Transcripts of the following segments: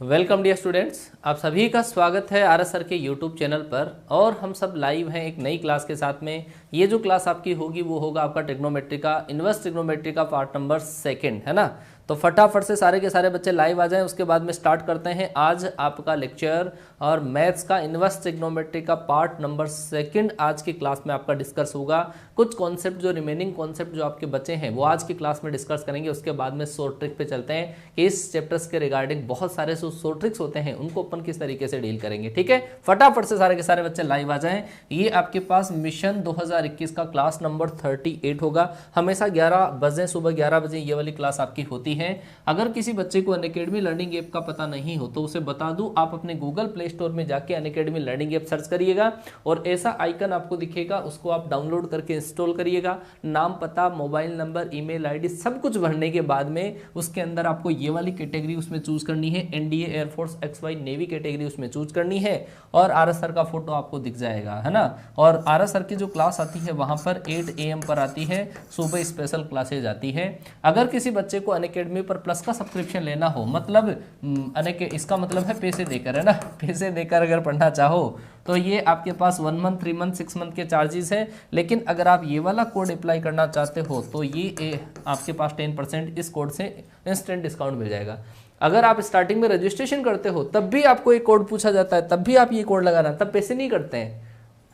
Welcome dear students, आप सभी का स्वागत है आर एस सर के यूट्यूब चैनल पर। और हम सब लाइव हैं एक नई क्लास के साथ में। ये जो क्लास आपकी होगी वो होगा आपका ट्रिग्नोमेट्री का, इन्वर्स ट्रिग्नोमेट्री का पार्ट नंबर 2, है ना। तो फटाफट से सारे के सारे बच्चे लाइव आ जाएं, उसके बाद में स्टार्ट करते हैं आज आपका लेक्चर। और मैथ्स का इन्वर्स ट्रिग्नोमेट्री का पार्ट नंबर 2 आज की क्लास में आपका डिस्कस होगा। कुछ कॉन्सेप्ट जो रिमेनिंग कॉन्सेप्ट जो आपके बचे हैं वो आज की क्लास में डिस्कस करेंगे। उसके बाद में शॉर्ट ट्रिक पे चलते हैं कि इस चैप्टर्स के रिगार्डिंग बहुत सारे शॉर्ट ट्रिक्स होते हैं, उनको अपन किस तरीके से डील करेंगे। ठीक है, फटाफट से सारे के सारे बच्चे लाइव आ जाएं। ये आपके पास मिशन 2021 का क्लास नंबर 38 होगा। हमेशा 11 बजे, सुबह 11 बजे ये वाली क्लास आपकी होती है। अगर किसी बच्चे को अनअकैडमी लर्निंग ऐप का पता नहीं हो तो उसे बता दूं, आप अपने गूगल प्ले स्टोर में जाके अनअकैडमी लर्निंग ऐप सर्च करिएगा और ऐसा आइकन आपको दिखेगा, उसको आप डाउनलोड करके इंस्टॉल करिएगा। नाम, पता, मोबाइल नंबर, ईमेल आईडी सब कुछ भरने के बाद में उसके अंदर आपको ये वाली कैटेगरी उसमें चूज करनी है, NDA, air force, XY, navy category उसमें चूज करनी है और आरएस सर का फोटो आपको दिख जाएगा, है ना। और आरएस सर की जो क्लास आती है वहां पर 8 AM पर आती है, सुबह स्पेशल क्लासेज आती है। अगर किसी बच्चे को अनअकैडमी पर प्लस का सब्सक्रिप्शन लेना हो, मतलब इसका मतलब है पैसे देकर, है ना, पैसे देकर अगर पढ़ना चाहो तो ये आपके पास 1 मंथ, 3 मंथ, 6 मंथ के चार्जेस है। लेकिन अगर आप ये वाला कोड अप्लाई करना चाहते हो तो ये आपके पास 10% इस कोड से इंस्टेंट डिस्काउंट मिल जाएगा। अगर आप स्टार्टिंग में रजिस्ट्रेशन करते हो तब भी आपको एक कोड पूछा जाता है, तब भी आप ये कोड लगाना, तब पैसे नहीं करते हैं,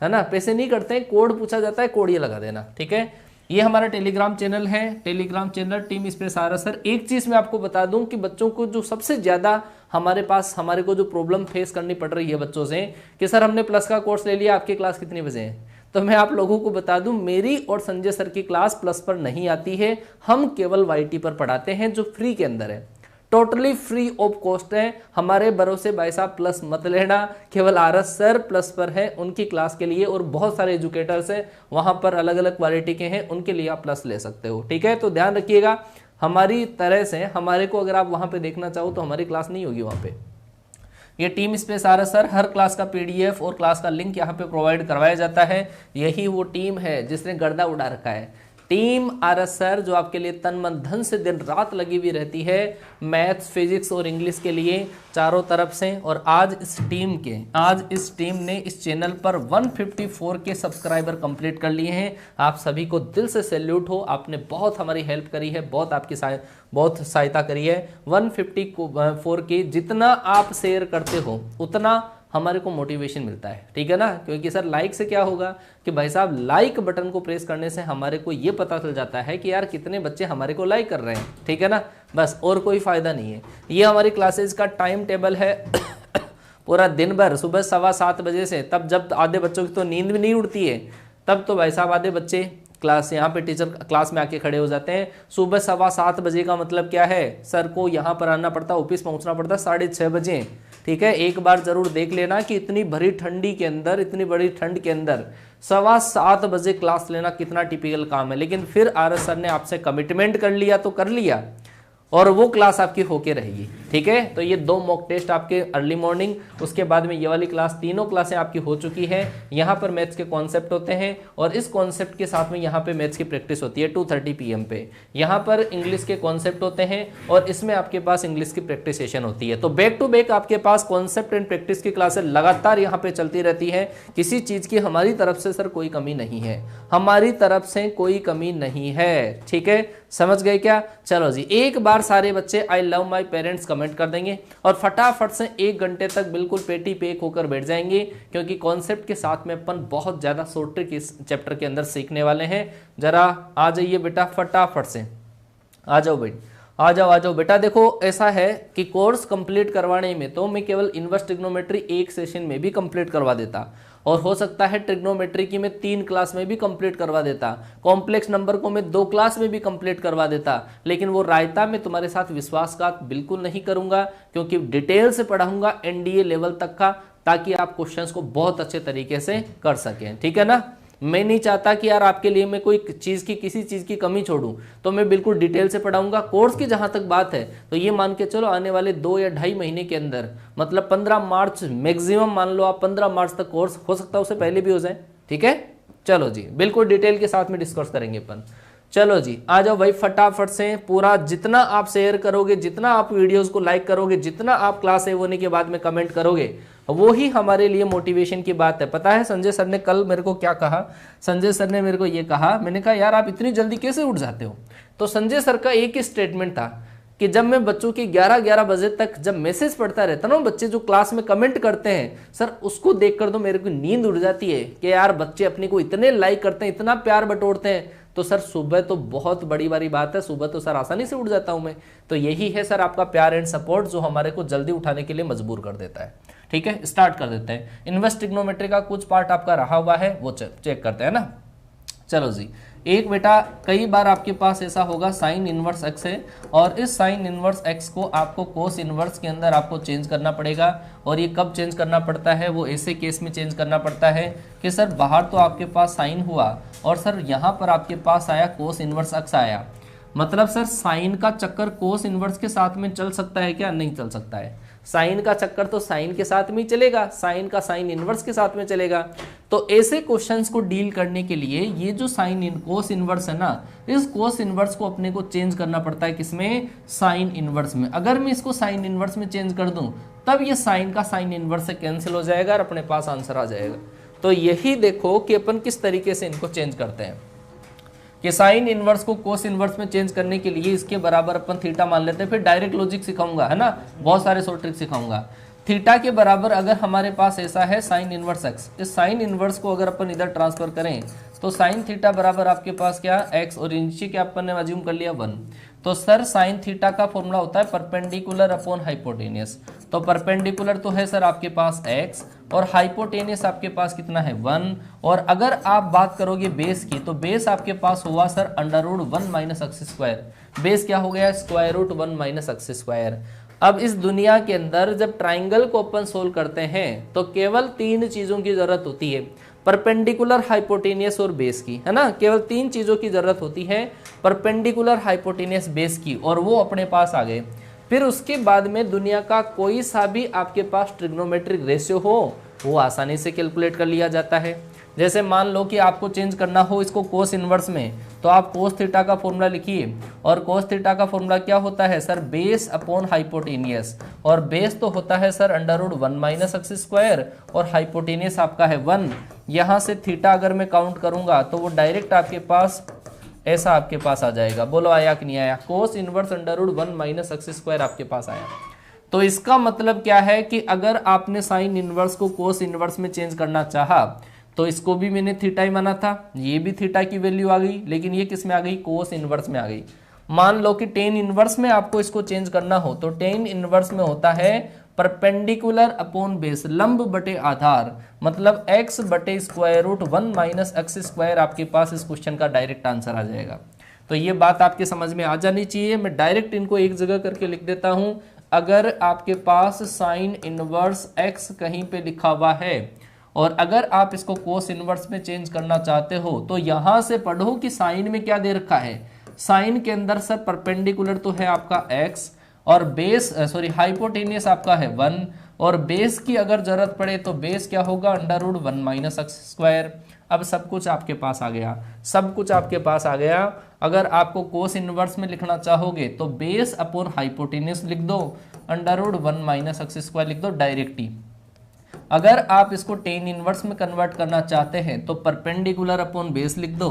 है ना, पैसे नहीं करते हैं, कोड पूछा जाता है, कोड ये लगा देना। ठीक है, ये हमारा टेलीग्राम चैनल है, Telegram channel team space RS sir. एक चीज मैं आपको बता दूं कि बच्चों को जो सबसे ज्यादा हमारे को जो प्रॉब्लम फेस करनी पड़ रही है बच्चों से कि सर हमने प्लस का कोर्स ले लिया, आपकी क्लास कितने बजे है, तो मैं आप लोगों को बता दूं मेरी और संजय सर की क्लास प्लस पर नहीं आती है। हम केवल वाईटी पर पढ़ाते हैं जो फ्री के अंदर है, टोटली फ्री ऑफ कॉस्ट है। हमारे भरोसे भाई साहब प्लस मत लेना, केवल आरएस सर प्लस पर है उनकी क्लास के लिए, और बहुत सारे एजुकेटर्स हैं वहां पर अलग अलग क्वालिटी के हैं, उनके लिए आप प्लस ले सकते हो। ठीक है, तो ध्यान रखिएगा, हमारी तरह से हमारे को अगर आप वहां पे देखना चाहो तो हमारी क्लास नहीं होगी वहां पे। ये टीम स्पेस आरएस सर, हर क्लास का PDF और क्लास का लिंक यहाँ पे प्रोवाइड करवाया जाता है। यही वो टीम है जिसने गर्दा उड़ा रखा है, टीम आरएस सर, जो आपके लिए तन मन धन से दिन रात लगी हुई रहती है मैथ्स, फिजिक्स और इंग्लिश के लिए चारों तरफ से। और आज इस टीम ने इस चैनल पर 154 के सब्सक्राइबर कंप्लीट कर लिए हैं। आप सभी को दिल से सैल्यूट हो, आपने बहुत हमारी हेल्प करी है, बहुत आपकी बहुत सहायता करी है। 154 के जितना आप शेयर करते हो उतना हमारे को मोटिवेशन मिलता है। ठीक है ना, क्योंकि सर लाइक से क्या होगा कि भाई साहब लाइक बटन को प्रेस करने से हमारे को ये पता चल जाता है कि यार कितने बच्चे हमारे को लाइक कर रहे हैं। ठीक है ना, बस, और कोई फायदा नहीं है। ये हमारी क्लासेज का टाइम टेबल है पूरा दिन भर, सुबह 7:15 बजे से, तब जब आधे बच्चों की तो नींद भी नहीं उड़ती है, तब तो भाई साहब आधे बच्चे क्लास यहाँ पे टीचर क्लास में आके खड़े हो जाते हैं। सुबह 7:15 बजे का मतलब क्या है, सर को यहाँ पर आना पड़ता, ऑफिस पहुँचना पड़ता 6:30 बजे। ठीक है, एक बार जरूर देख लेना कि इतनी बड़ी ठंड के अंदर 7:15 बजे क्लास लेना कितना टिपिकल काम है। लेकिन फिर आरएस सर ने आपसे कमिटमेंट कर लिया तो कर लिया, और वो क्लास आपकी होके रहेगी। ठीक है, तो ये 2 मॉक टेस्ट आपके अर्ली मॉर्निंग, उसके बाद में ये वाली क्लास, तीनों क्लासें आपकी हो चुकी है। यहाँ पर मैथ्स के कॉन्सेप्ट होते हैं और इस कॉन्सेप्ट के साथ में यहाँ पे मैथ्स की प्रैक्टिस होती है 2:30 PM पे। यहाँ पर इंग्लिश के कॉन्सेप्ट होते हैं और इसमें आपके पास इंग्लिश की प्रैक्टिस सेशन होती है। तो बैक टू बैक आपके पास कॉन्सेप्ट एंड प्रैक्टिस की क्लासें लगातार यहाँ पे चलती रहती है। किसी चीज की हमारी तरफ से सर कोई कमी नहीं है, हमारी तरफ से कोई कमी नहीं है। ठीक है, समझ गए क्या? चलो जी, एक बार सारे बच्चे I love my parents comment कर देंगे और फटाफट से 1 घंटे तक बिल्कुल पेटी पेक होकर बैठ जाएंगे, क्योंकि कॉन्सेप्ट के साथ में अपन बहुत ज्यादा शॉर्ट ट्रिक इस चैप्टर के अंदर सीखने वाले हैं। जरा आ जाइए बेटा, फटाफट से आ जाओ बेटी, आ जाओ बेटा। देखो ऐसा है कि कोर्स कंप्लीट करवाने में तो मैं केवल इन्वर्स ट्रिग्नोमेट्री 1 सेशन में भी कंप्लीट करवा देता, और हो सकता है ट्रिग्नोमेट्री की मैं 3 क्लास में भी कंप्लीट करवा देता, कॉम्प्लेक्स नंबर को मैं 2 क्लास में भी कंप्लीट करवा देता। लेकिन वो रायता मैं तुम्हारे साथ विश्वासघात बिल्कुल नहीं करूंगा, क्योंकि डिटेल से पढ़ाऊंगा NDA लेवल तक का, ताकि आप क्वेश्चंस को बहुत अच्छे तरीके से कर सकें। ठीक है ना, मैं नहीं चाहता कि यार आपके लिए मैं कोई चीज़ की, किसी चीज़ की कमी छोड़ूं, तो मैं बिल्कुल डिटेल से पढ़ाऊंगा। कोर्स की जहां तक बात है तो ये मान के चलो आने वाले 2 या 2.5 महीने के अंदर, मतलब 15 मार्च मैक्सिमम मान लो आप, 15 मार्च तक कोर्स हो सकता है, उससे पहले भी हो जाए। ठीक है, चलो जी, बिल्कुल डिटेल के साथ में डिस्कस करेंगे अपन। चलो जी आ जाओ भाई फटाफट से। पूरा जितना आप शेयर करोगे, जितना आप वीडियोस को लाइक करोगे, जितना आप क्लास सेव होने के बाद में कमेंट करोगे, वो ही हमारे लिए मोटिवेशन की बात है। पता है संजय सर ने कल मेरे को क्या कहा? संजय सर ने मेरे को ये कहा, मैंने कहा यार आप इतनी जल्दी कैसे उठ जाते हो? तो संजय सर का एक ही स्टेटमेंट था कि जब मैं बच्चों की 11-11 बजे तक जब मैसेज पढ़ता रहता ना, बच्चे जो क्लास में कमेंट करते हैं सर, उसको देखकर तो मेरे को नींद उड़ जाती है कि यार बच्चे अपने को इतने लाइक करते हैं, इतना प्यार बटोरते हैं। तो सर सुबह तो बहुत बड़ी बात है, सुबह तो सर आसानी से उठ जाता हूं मैं। तो यही है सर आपका प्यार एंड सपोर्ट जो हमारे को जल्दी उठाने के लिए मजबूर कर देता है। ठीक है, स्टार्ट कर देते हैं। इनवर्स ट्रिग्नोमेट्री का कुछ पार्ट आपका रहा हुआ है, वो चेक करते हैं ना। चलो जी, एक बेटा कई बार आपके पास ऐसा होगा साइन इनवर्स एक्स है, और इस साइन इनवर्स एक्स को आपको कोस इनवर्स के अंदर आपको चेंज करना पड़ेगा। और ये कब चेंज करना पड़ता है? वो ऐसे केस में चेंज करना पड़ता है कि सर बाहर तो आपके पास साइन हुआ और सर यहाँ पर आपके पास आया कोस इनवर्स एक्स आया। मतलब सर साइन का चक्कर कोस इनवर्स के साथ में चल सकता है क्या? नहीं चल सकता है। साइन का चक्कर तो साइन के साथ में ही चलेगा, साइन का साइन इनवर्स के साथ में चलेगा। तो ऐसे क्वेश्चंस को डील करने के लिए ये जो साइन कोस इनवर्स है ना, इस कोस इनवर्स को अपने को चेंज करना पड़ता है किसमें? साइन इनवर्स में। अगर मैं इसको साइन इनवर्स में चेंज कर दूं तब ये साइन का साइन इनवर्स से कैंसिल हो जाएगा और अपने पास आंसर आ जाएगा। तो यही देखो कि अपन किस तरीके से इनको चेंज करते हैं कि साइन इनवर्स को कोस इनवर्स में चेंज करने के लिए इसके बराबर अपन थीटा मान लेते हैं। फिर डायरेक्ट लॉजिक सिखाऊंगा, है ना, बहुत सारे शॉर्ट ट्रिक सिखाऊंगा। थीटा के बराबर अगर हमारे पास ऐसा है साइन इनवर्स एक्स, इस साइन इनवर्स को अगर अपन इधर ट्रांसफर करें तो साइन थीटा बराबर आपके पास क्या? एक्स, और नीचे क्या अपन ने अज्यूम कर लिया? 1। तो सर साइन थीटा का फॉर्मूला होता है परपेंडिकुलर अपॉन हाइपोटेनियस। तो परपेंडिकुलर तो है सर आपके पास x, और हाइपोटेनियस आपके पास कितना है? 1। और अगर आप बात करोगे बेस की, तो बेस आपके पास हुआ sir √1 minus x square. Base क्या हो गया? √1 माइनस एक्स स्क्वायर। अब इस दुनिया के अंदर जब ट्राइंगल को अपन सोल्व करते हैं तो केवल 3 चीजों की जरूरत होती है, परपेंडिकुलर, हाइपोटेनियस और बेस की, है ना। केवल 3 चीजों की जरूरत होती है, परपेंडिकुलर, हाइपोटेनियस, बेस की, और वो अपने पास आ गए। फिर उसके बाद में दुनिया का कोई सा भी आपके पास ट्रिग्नोमेट्रिक रेशियो हो वो आसानी से कैलकुलेट कर लिया जाता है। जैसे मान लो कि आपको चेंज करना हो इसको कोस इनवर्स में, तो आप कोस थीटा का फॉर्मूला लिखिए, और कोस थीटा का फॉर्मूला क्या होता है सर? बेस अपॉन हाइपोटेनियस, और बेस तो होता है सर √1 माइनस एक्स स्क्वायर, और हाइपोटेनियस आपका है 1। यहाँ से थीटा अगर मैं काउंट करूंगा तो वो डायरेक्ट आपके पास ऐसा आपके पास आ जाएगा। बोलो आया कि नहीं आया? कोस इनवर्स √1 माइनस एक्स स्क्वायर आपके पास आया। तो इसका मतलब क्या है कि अगर आपने साइन इनवर्स को कोस इनवर्स में चेंज करना चाहा तो इसको भी मैंने थीटा ही माना था, ये भी थीटा की वैल्यू आ गई, लेकिन ये किस में आ गई? कोस इनवर्स में आ गई। मान लो कि टेन इनवर्स में आपको इसको चेंज करना हो तो टेन इनवर्स में होता है परपेंडिकुलर अपॉन बेस, लंब बटे आधार, मतलब x बटे √1 माइनस एक्स स्क्वायर आपके पास इस क्वेश्चन का डायरेक्ट आंसर आ जाएगा। तो ये बात आपके समझ में आ जानी चाहिए। मैं डायरेक्ट इनको एक जगह करके लिख देता हूं। अगर आपके पास साइन इनवर्स x कहीं पे लिखा हुआ है और अगर आप इसको कोस इनवर्स में चेंज करना चाहते हो तो यहां से पढ़ो कि साइन में क्या दे रखा है। साइन के अंदर सर परपेंडिकुलर तो है आपका x, और बेस हाइपोटेनियस आपका है 1, और बेस की अगर जरूरत पड़े तो बेस क्या होगा? √1 माइनस एक्स स्क्वायर। अब सब कुछ आपके पास आ गया, सब कुछ आपके पास आ गया। अगर आपको कोस इनवर्स में लिखना चाहोगे तो बेस अपॉन हाइपोटेनियस लिख दो, √1 माइनस एक्स स्क्वायर लिख दो डायरेक्ट ही। अगर आप इसको टेन इनवर्स में कन्वर्ट करना चाहते हैं तो परपेंडिकुलर अपॉन बेस लिख दो।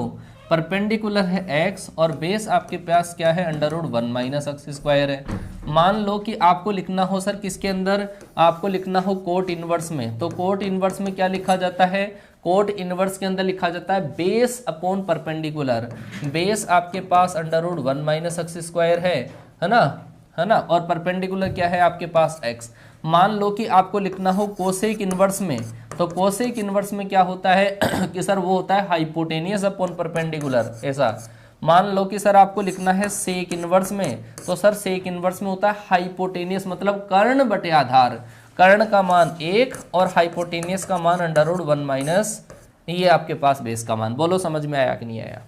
परपेंडिकुलर है x और बेस आपके पास क्या है? √1 माइनस एक्स स्क्वायर है। मान लो कि आपको लिखना हो सर किसके अंदर? आपको लिखना हो कोट इनवर्स में, तो कोट इनवर्स में क्या लिखा जाता है? कोट इनवर्स के अंदर लिखा जाता है बेस अपॉन परपेंडिकुलर। बेस आपके पास √1 माइनस एक्स स्क्वायर है ना, है ना, और परपेंडिकुलर क्या है आपके पास? x। मान लो कि आपको लिखना हो कोसेक इनवर्स में, तो कोसेक इनवर्स में क्या होता है कि सर वो होता है हाइपोटेनियस अपॉन परपेंडिकुलर, ऐसा। मान लो कि सर आपको लिखना है सेक इनवर्स में, तो सर सेक इनवर्स में होता है हाइपोटेनियस, मतलब कर्ण बटे आधार। कर्ण का मान 1 और हाइपोटेनियस का मान √1 माइनस ये आपके पास बेस का मान। बोलो समझ में आया कि नहीं आया?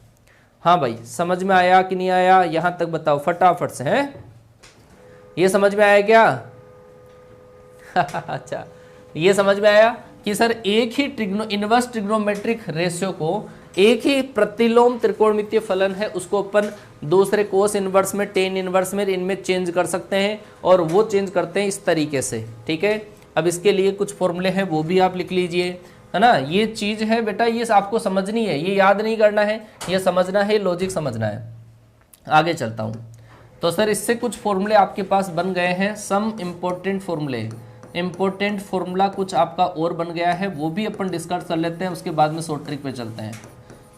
हाँ भाई समझ में आया कि नहीं आया? यहां तक बताओ फटाफट से। है ये समझ में आया क्या? अच्छा, ये समझ में आया कि सर एक ही इनवर्स ट्रिग्नोमेट्रिक रेशियो को एक ही प्रतिलोम त्रिकोणमितीय फलन है, उसको अपन दूसरे कोस इनवर्स में, टेन इनवर्स में, इनमें चेंज कर सकते हैं, और वो चेंज करते हैं इस तरीके से। ठीक है, अब इसके लिए कुछ फॉर्मूले हैं वो भी आप लिख लीजिए, है ना। ये चीज है बेटा, ये आपको समझनी है, ये याद नहीं करना है, ये समझना है, लॉजिक समझना है। आगे चलता हूँ। तो सर इससे कुछ फॉर्मूले आपके पास बन गए हैं, सम इम्पोर्टेंट फॉर्मूले, इम्पोर्टेंट फॉर्मूला कुछ आपका और बन गया है, वो भी अपन डिस्कस कर लेते हैं, उसके बाद में शॉर्ट ट्रिक पे चलते हैं।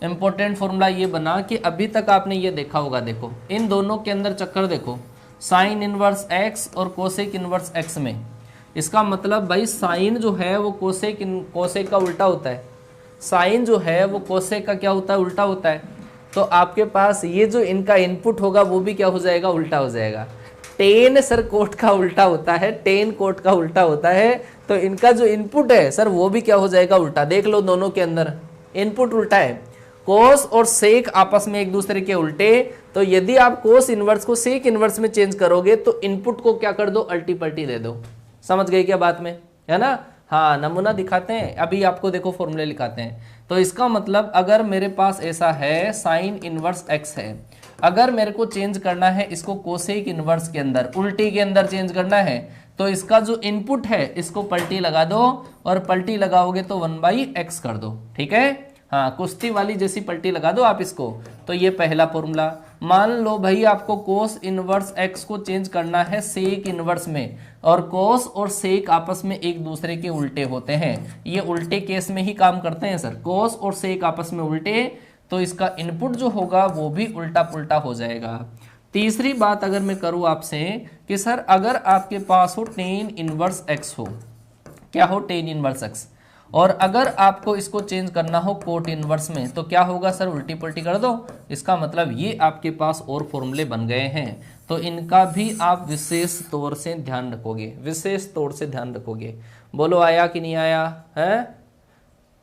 इम्पोर्टेंट फॉर्मूला ये बना कि अभी तक आपने ये देखा होगा, देखो इन दोनों के अंदर चक्कर देखो, साइन इनवर्स एक्स और कोसेक इनवर्स एक्स में। इसका मतलब भाई साइन जो है वो कोसेक का उल्टा होता है, साइन जो है वो कोसेक का क्या होता है, उल्टा होता है। तो आपके पास ये जो इनका इनपुट होगा वो भी क्या हो जाएगा, उल्टा हो जाएगा। टेन सर कोट का उल्टा होता है, टेन कोट का उल्टा होता है, तो इनका जो इनपुट है सर वो भी क्या हो जाएगा, उल्टा। देख लो दोनों के अंदर इनपुट उल्टा है, कोस और सेक आपस में एक दूसरे के उल्टे। तो यदि आप कोस इनवर्स को सेक इनवर्स में चेंज करोगे तो इनपुट को क्या कर दो, अल्टी पल्टी दे दो। समझ गए क्या बात में, है ना। हाँ, नमूना दिखाते हैं, अभी आपको देखो फॉर्मूले लिखाते हैं। तो इसका मतलब अगर मेरे पास ऐसा है साइन इनवर्स एक्स है, अगर मेरे को चेंज करना है इसको कोसेक इनवर्स के अंदर, उल्टी के अंदर चेंज करना है, तो इसका जो इनपुट है इसको पलटी लगा दो, और पलटी लगाओगे तो 1/x कर दो। ठीक है, हाँ, कुश्ती वाली जैसी पलटी लगा दो आप इसको। तो ये पहला फॉर्मूला। मान लो भाई आपको कोस इनवर्स एक्स को चेंज करना है सेक इनवर्स में, और कोस और सेक आपस में एक दूसरे के उल्टे होते हैं, ये उल्टे केस में ही काम करते हैं सर, कोस और सेक आपस में उल्टे, तो इसका इनपुट जो होगा वो भी उल्टा पुल्टा हो जाएगा। तीसरी बात अगर मैं करूं आपसे कि सर अगर आपके पास हो टेन इनवर्स एक्स हो, क्या हो, टेन इनवर्स एक्स, और अगर आपको इसको चेंज करना हो कोट इनवर्स में, तो क्या होगा सर, उल्टी पुल्टी कर दो। इसका मतलब ये आपके पास और फॉर्मूले बन गए हैं, तो इनका भी आप विशेष तौर से ध्यान रखोगे, विशेष तौर से ध्यान रखोगे। बोलो आया कि नहीं आया है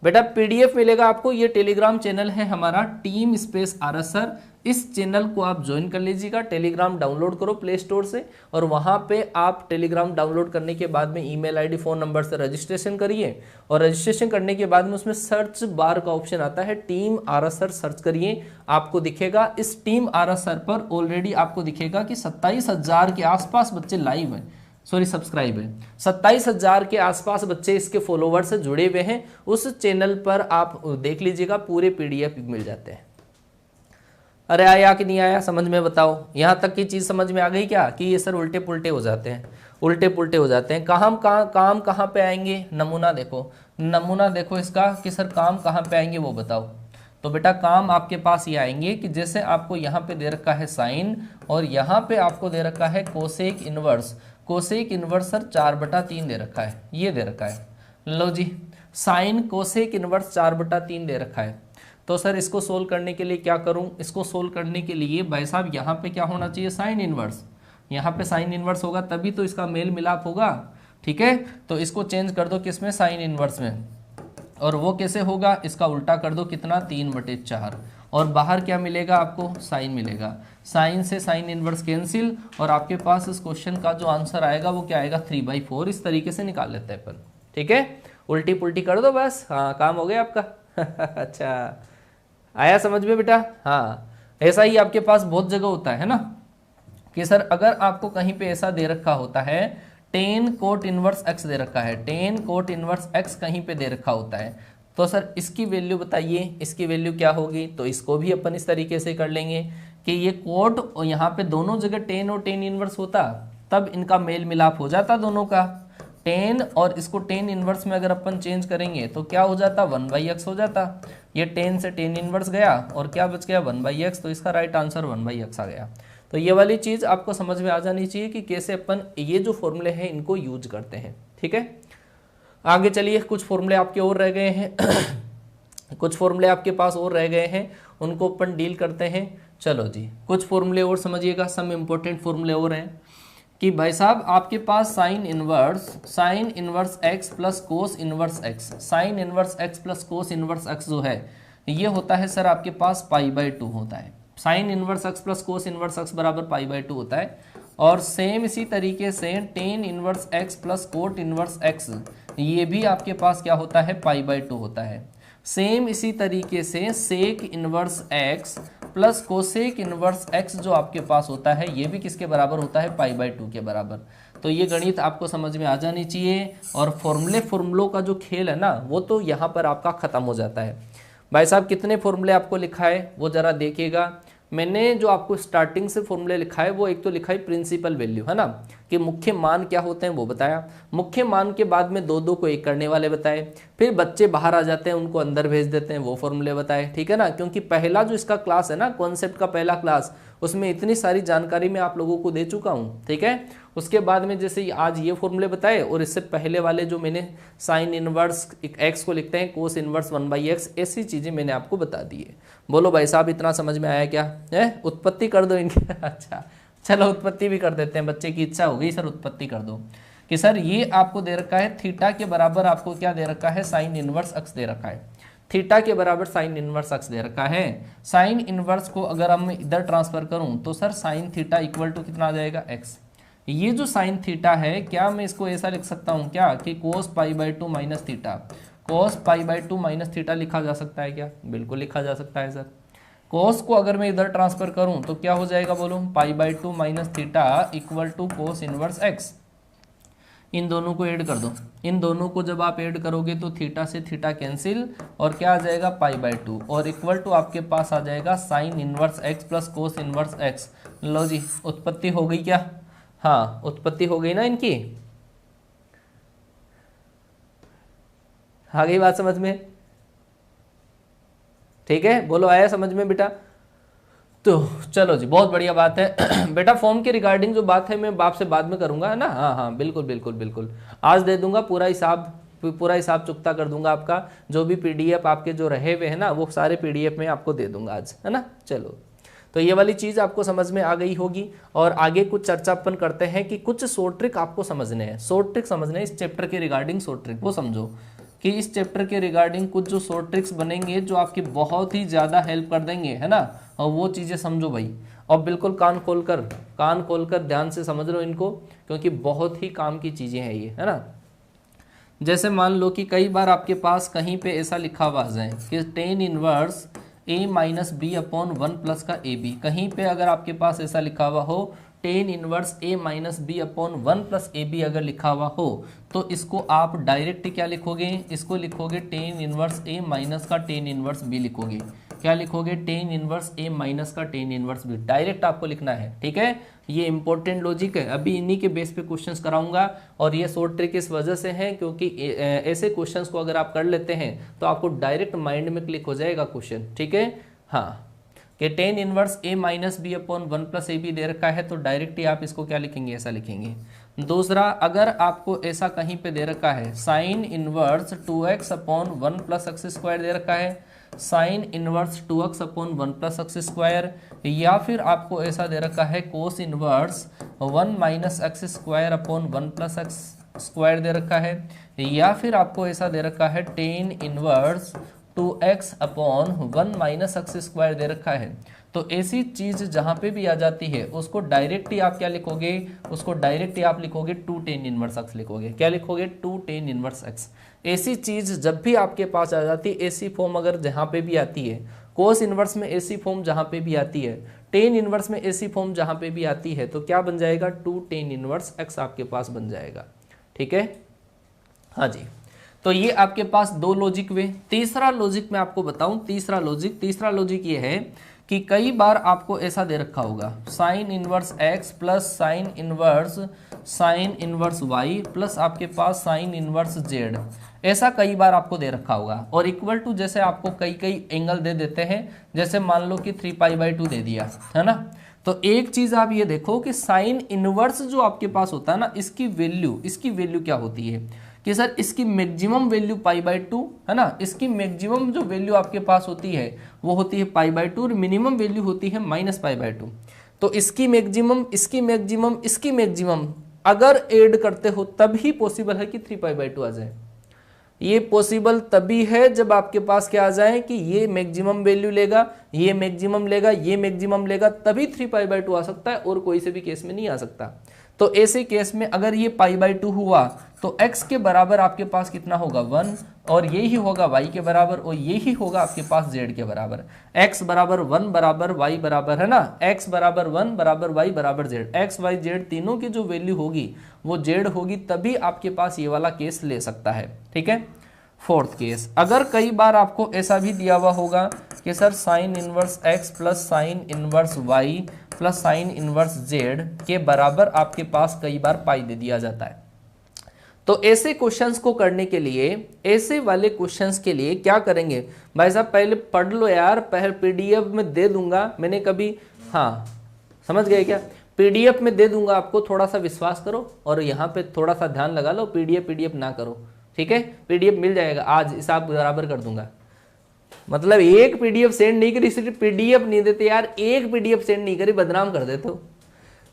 बेटा। पीडीएफ मिलेगा आपको, ये टेलीग्राम चैनल है हमारा टीम स्पेस आरएस सर, इस चैनल को आप ज्वाइन कर लीजिएगा। टेलीग्राम डाउनलोड करो प्ले स्टोर से, और वहाँ पे आप टेलीग्राम डाउनलोड करने के बाद में ईमेल आईडी फ़ोन नंबर से रजिस्ट्रेशन करिए, और रजिस्ट्रेशन करने के बाद में उसमें सर्च बार का ऑप्शन आता है, टीम आरएस सर सर्च करिए, आपको दिखेगा। इस टीम आरएस सर पर ऑलरेडी आपको दिखेगा कि 27,000 के आसपास बच्चे लाइव हैं, सॉरी सब्सक्राइब है, 27,000 के आसपास बच्चे इसके फॉलोवर से जुड़े हुए हैं। उस चैनल पर आप देख लीजिएगा, पूरे पीडीएफ मिल जाते हैं। अरे आया कि नहीं आया, समझ में बताओ। यहाँ तक की चीज़ समझ में आ गई क्या, कि ये सर उल्टे पुल्टे हो जाते हैं, उल्टे पुल्टे हो जाते हैं। काम कहाँ पे आएंगे, नमूना देखो, नमूना देखो इसका कि सर काम कहाँ पे आएंगे वो बताओ। तो बेटा काम आपके पास ये आएंगे कि जैसे आपको यहाँ पे दे रखा है साइन, और यहाँ पे आपको दे रखा है cosec inverse, cosec inverse sir 4/3 दे रखा है, ये दे रखा है। लो जी, साइन कोसेक इनवर्स 4/3 दे रखा है। तो सर इसको सोल्व करने के लिए क्या करूं, इसको सोल्व करने के लिए भाई साहब यहाँ पे क्या होना चाहिए, साइन इनवर्स, यहाँ पे साइन इनवर्स होगा तभी तो इसका मेल मिलाप होगा। ठीक है, तो इसको चेंज कर दो किसमें, साइन इनवर्स में, और वो कैसे होगा, इसका उल्टा कर दो, कितना 3/4, और बाहर क्या मिलेगा आपको, साइन मिलेगा। साइन से साइन इनवर्स कैंसिल, और आपके पास इस क्वेश्चन का जो आंसर आएगा वो क्या आएगा, 3/4। इस तरीके से निकाल लेते हैं अपन। ठीक है, उल्टी पुल्टी कर दो बस, हाँ काम हो गया आपका। अच्छा आया समझ में बेटा। हाँ, ऐसा ही आपके पास बहुत जगह होता है ना, कि सर अगर आपको कहीं पे ऐसा दे रखा होता है, टेन कोट इनवर्स एक्स दे रखा है, टेन कोट इनवर्स एक्स कहीं पे दे रखा होता है, तो सर इसकी वैल्यू बताइए, इसकी वैल्यू क्या होगी। तो इसको भी अपन इस तरीके से कर लेंगे कि ये कोट, और यहाँ पे दोनों जगह टेन और टेन इनवर्स होता, तब इनका मेल मिलाप हो जाता दोनों का। टेन और इसको टेन इनवर्स में अगर अपन चेंज करेंगे तो क्या हो जाता, 1/x हो जाता। ये टेन से टेन इनवर्स गया, और क्या बच गया, 1/x, तो इसका राइट आंसर 1/x आ गया। तो ये वाली चीज़ आपको समझ में आ जानी चाहिए कि कैसे अपन ये जो फॉर्मूले हैं इनको यूज करते हैं। ठीक है, आगे चलिए, कुछ फॉर्मूले आपके और रह गए हैं कुछ फॉर्मूले आपके पास और रह गए हैं, उनको अपन डील करते हैं। चलो जी, कुछ फॉर्मूले और समझिएगा, सम इम्पोर्टेंट फॉर्मूले और हैं कि भाई साहब आपके पास sine inverse x plus cos inverse x, sine inverse x plus cos inverse x जो है ये होता है सर आपके पास π/2 होता है। Sine inverse x plus cos inverse x बराबर π/2 होता है। और सेम इसी तरीके से tan inverse x plus cot inverse x, ये भी आपके पास क्या होता है, π/2 होता है। सेम इसी तरीके से sec inverse x plus cosec inverse x जो आपके पास होता है ये भी किसके बराबर होता है, π/2 के बराबर। तो ये गणित आपको समझ में आ जानी चाहिए और फॉर्मूलों का जो खेल है ना वो तो यहाँ पर आपका खत्म हो जाता है। भाई साहब कितने फॉर्मूले आपको लिखा है वो जरा देखिएगा। मैंने जो आपको स्टार्टिंग से फॉर्मूले लिखा है वो एक तो लिखा है प्रिंसिपल वैल्यू, है ना, कि मुख्य मान क्या होते हैं वो बताया, मुख्य मान के बाद में दो को एक करने वाले बताए, फिर बच्चे बाहर आ जाते हैं उनको अंदर भेज देते हैं वो फॉर्मूले बताए, ठीक है ना, क्योंकि पहला जो इसका क्लास है ना, कॉन्सेप्ट का पहला क्लास, उसमें इतनी सारी जानकारी मैं आप लोगों को दे चुका हूँ, ठीक है। उसके बाद में जैसे आज ये फॉर्मूले बताए और इससे पहले वाले जो मैंने साइन इनवर्स एक्स को लिखते हैं कोस इनवर्स 1/x, ऐसी चीजें मैंने आपको बता दी है। बोलो भाई साहब इतना समझ में आया क्या है? उत्पत्ति कर दो इनकी अच्छा चलो उत्पत्ति भी कर देते हैं, बच्चे की इच्छा हो गई सर उत्पत्ति कर दो, कि सर ये आपको दे रखा है थीटा के बराबर, आपको क्या दे रखा है, साइन इनवर्स एक्स दे रखा है, थीटा के बराबर साइन इनवर्स एक्स दे रखा है। साइन इनवर्स को अगर हम इधर ट्रांसफर करूं तो sir sine theta equal to कितना आ जाएगा, एक्स। ये जो साइन थीटा है क्या मैं इसको ऐसा लिख सकता हूं क्या कि कोस π/2 माइनस थीटा, कोस π/2 माइनस थीटा लिखा जा सकता है क्या? बिल्कुल लिखा जा सकता है सर। कोस को अगर मैं इधर ट्रांसफर करूं तो क्या हो जाएगा बोलो, π/2 minus theta equal to cos inverse x. इन दोनों को ऐड कर दो, इन दोनों को जब आप ऐड करोगे तो थीटा से थीटा कैंसिल और क्या आ जाएगा π/2 और इक्वल टू आपके पास आ जाएगा sine inverse x plus cos inverse x. लो जी उत्पत्ति हो गई क्या? हाँ उत्पत्ति हो गई ना इनकी, आ गई बात समझ में? ठीक है बोलो आया समझ में बेटा? तो चलो जी बहुत बढ़िया बात है बेटा। फॉर्म के रिगार्डिंग जो बात है मैं बाप से बाद में करूंगा, है ना? हाँ हाँ बिल्कुल बिल्कुल बिल्कुल, आज दे दूंगा पूरा हिसाब चुकता कर दूंगा आपका, जो भी पीडीएफ आपके जो रहे हुए हैं ना वो सारे पीडीएफ में आपको दे दूंगा आज, है ना। चलो तो ये वाली चीज़ आपको समझ में आ गई होगी और आगे कुछ चर्चा अपन करते हैं कि कुछ शॉर्ट ट्रिक आपको समझने हैं, शॉर्ट ट्रिक समझने हैं इस चैप्टर के रिगार्डिंग। शॉर्ट ट्रिक वो समझो कि इस चैप्टर के रिगार्डिंग कुछ जो शॉर्ट ट्रिक्स बनेंगे जो आपकी बहुत ही ज़्यादा हेल्प कर देंगे, है ना, और वो चीज़ें समझो भाई, और बिल्कुल कान खोलकर ध्यान से समझ लो इनको, क्योंकि बहुत ही काम की चीज़ें हैं ये, है ना। जैसे मान लो कि कई बार आपके पास कहीं पे ऐसा लिखा हुआ है कि tan inverse a minus b upon 1 plus का ए बी, कहीं पे अगर आपके पास ऐसा लिखा हुआ हो tan inverse a minus b upon 1 plus a b अगर लिखा हुआ हो तो इसको आप डायरेक्ट क्या लिखोगे, इसको लिखोगे टेन इनवर्स a माइनस का टेन इनवर्स b लिखोगे। क्या लिखोगे? टेन इनवर्स a माइनस का टेन इनवर्स b, डायरेक्ट आपको लिखना है, ठीक है। ये इंपॉर्टेंट लॉजिक है, अभी इन्हीं के बेस पे क्वेश्चंस कराऊंगा और ये शॉर्ट ट्रिक इस वजह से है क्योंकि ऐसे क्वेश्चंस को अगर आप कर लेते हैं तो आपको डायरेक्ट माइंड में क्लिक हो जाएगा क्वेश्चन, ठीक है। हाँ कि tan inverse a minus b upon 1 plus a b दे रखा है तो डायरेक्ट ही आप इसको क्या लिखेंगे, ऐसा लिखेंगे। दूसरा, अगर आपको ऐसा कहीं पे दे रखा है sine inverse 2x upon 1 plus x square दे रखा है, sine inverse 2x upon 1 plus x square, या फिर आपको ऐसा दे रखा है cos inverse 1 minus x square upon 1 plus x square दे रखा है, या फिर आपको ऐसा दे रखा है tan inverse 2x upon 1 minus x square दे रखा है, तो ऐसी चीज जहां पे भी आ जाती है उसको डायरेक्ट ही आप क्या लिखोगे, उसको डायरेक्ट ही आप लिखोगे 2 टेन इनवर्स एक्स लिखोगे। क्या लिखोगे? 2 टेन इनवर्स एक्स। ऐसी चीज जब भी आपके पास आ जाती है, ऐसी फॉर्म अगर जहां पे भी आती है, कोस इनवर्स में ऐसी फॉर्म जहां पे भी आती है, टेन इनवर्स में ऐसी फॉर्म जहां पे भी आती है, तो क्या बन जाएगा? 2 टेन इनवर्स एक्स आपके पास बन जाएगा, ठीक है। हाँ जी, तो ये आपके पास दो लॉजिक हुए। तीसरा लॉजिक मैं आपको बताऊं, तीसरा लॉजिक ये है कि कई बार आपको ऐसा दे रखा होगा sine inverse x plus sine inverse y plus आपके पास साइन इनवर्स z, ऐसा कई बार आपको दे रखा होगा, और इक्वल टू जैसे आपको कई एंगल दे देते हैं, जैसे मान लो कि 3π/2 दे दिया, है ना। तो एक चीज आप ये देखो कि साइन इनवर्स जो आपके पास होता है ना, इसकी वैल्यू क्या होती है कि सर इसकी मैक्सिमम वैल्यू π/2, है ना। इसकी मैक्सिमम जो वैल्यू आपके पास होती है वो होती है π/2 और मिनिमम वैल्यू होती है -π/2। तो इसकी मैक्सिमम अगर ऐड करते हो तभी पॉसिबल है कि 3π/2 आ जाए। ये पॉसिबल तभी है जब आपके पास क्या आ जाए कि ये मैक्सिमम वैल्यू लेगा, ये मैक्सिमम लेगा, ये मैक्सिमम लेगा, तभी 3π/2 आ सकता है, और कोई से भी केस में नहीं आ सकता। तो ऐसे केस में अगर ये π/2 हुआ तो x के बराबर आपके पास कितना होगा 1, और यही होगा y के बराबर, और यही होगा आपके पास z के बराबर। x बराबर 1 बराबर y बराबर है ना, x बराबर 1 बराबर y बराबर z, x y z तीनों की जो वैल्यू होगी वो z होगी, तभी आपके पास ये वाला केस ले सकता है। ठीक है। फोर्थ केस, अगर कई बार आपको ऐसा भी दिया हुआ होगा कि sir sine inverse x plus sine inverse y plus sine inverse z के बराबर आपके पास कई बार पाई दे दिया जाता है, तो ऐसे क्वेश्चंस को करने के लिए, ऐसे वाले क्वेश्चंस के लिए क्या करेंगे भाई साहब, पहले पढ़ लो यार, पहले पीडीएफ में दे दूंगा मैंने कभी, हाँ समझ गए क्या, पीडीएफ में दे दूंगा आपको, थोड़ा सा विश्वास करो और यहाँ पे थोड़ा सा ध्यान लगा लो, पीडीएफ ना करो। ठीक है, पीडीएफ मिल जाएगा, आज हिसाब बराबर कर दूंगा। मतलब एक पीडीएफ सेंड नहीं करी, सिर्फ पीडीएफ नहीं देते यार, एक पीडीएफ सेंड नहीं करी, बदनाम कर देते हो।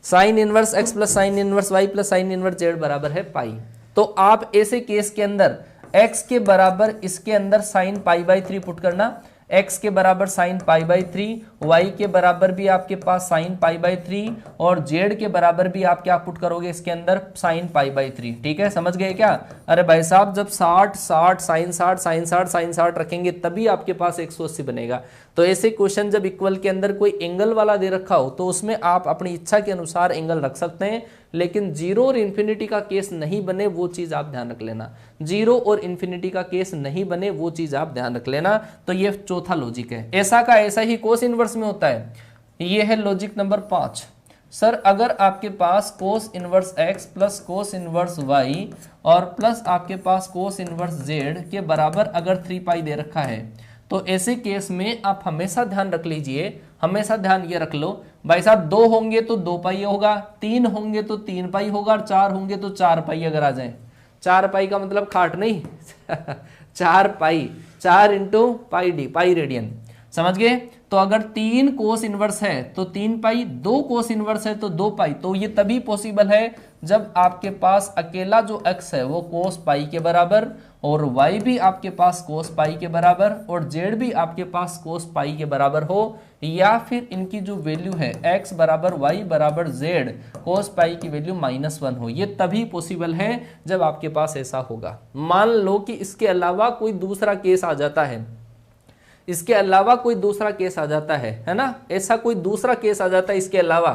Sine inverse x plus sine inverse y plus sine inverse z बराबर है पाई। तो आप ऐसे केस के अंदर x के बराबर इसके अंदर साइन π/3 पुट करना, x के बराबर साइन π/3, y के बराबर भी आपके पास साइन π/3, और z के बराबर भी आप क्या पुट करोगे इसके अंदर साइन π/3। ठीक है, समझ गए क्या। अरे भाई साहब जब 60 60 साइन 60 साइन 60 साइन 60 रखेंगे तभी आपके पास 180 बनेगा। तो ऐसे क्वेश्चन जब इक्वल के अंदर कोई एंगल वाला दे रखा हो तो उसमें आप अपनी इच्छा के अनुसार एंगल रख सकते हैं, लेकिन जीरो और इन्फिनिटी का केस नहीं बने वो चीज आप ध्यान रख लेना। जीरो और इन्फिनिटी का केस नहीं बने वो चीज आप ध्यान रख लेना। तो ये चौथा लॉजिक है, ऐसा का ऐसा ही कोस इनवर्स में होता है। ये है लॉजिक नंबर 5। सर अगर आपके पास cos inverse x plus cos inverse y और प्लस आपके पास कोस इनवर्स z के बराबर अगर 3π दे रखा है, तो ऐसे केस में आप हमेशा ध्यान रख लीजिए, हमेशा ध्यान ये रख लो भाई साहब, 2 होंगे तो 2π होगा, 3 होंगे तो 3π होगा, और 4 होंगे तो 4π अगर आ जाए। 4π का मतलब खाट नहीं 4π, 4 इंटू πd, पाई रेडियन, समझ गए। तो अगर 3 कोस इनवर्स है तो 3π, 2 कोस इनवर्स है तो 2π। तो ये तभी पॉसिबल है जब आपके पास अकेला जो x है वो कोस पाई के बराबर, और y भी आपके पास कोस पाई के बराबर, और z भी आपके पास कोस पाई के बराबर हो, या फिर इनकी जो वैल्यू है x बराबर y बराबर z कोस पाई की वैल्यू -1 हो। ये तभी पॉसिबल है जब आपके पास ऐसा होगा। मान लो कि इसके अलावा कोई दूसरा केस आ जाता है, इसके अलावा कोई दूसरा केस आ जाता है ना, ऐसा कोई दूसरा केस आ जाता है इसके अलावा,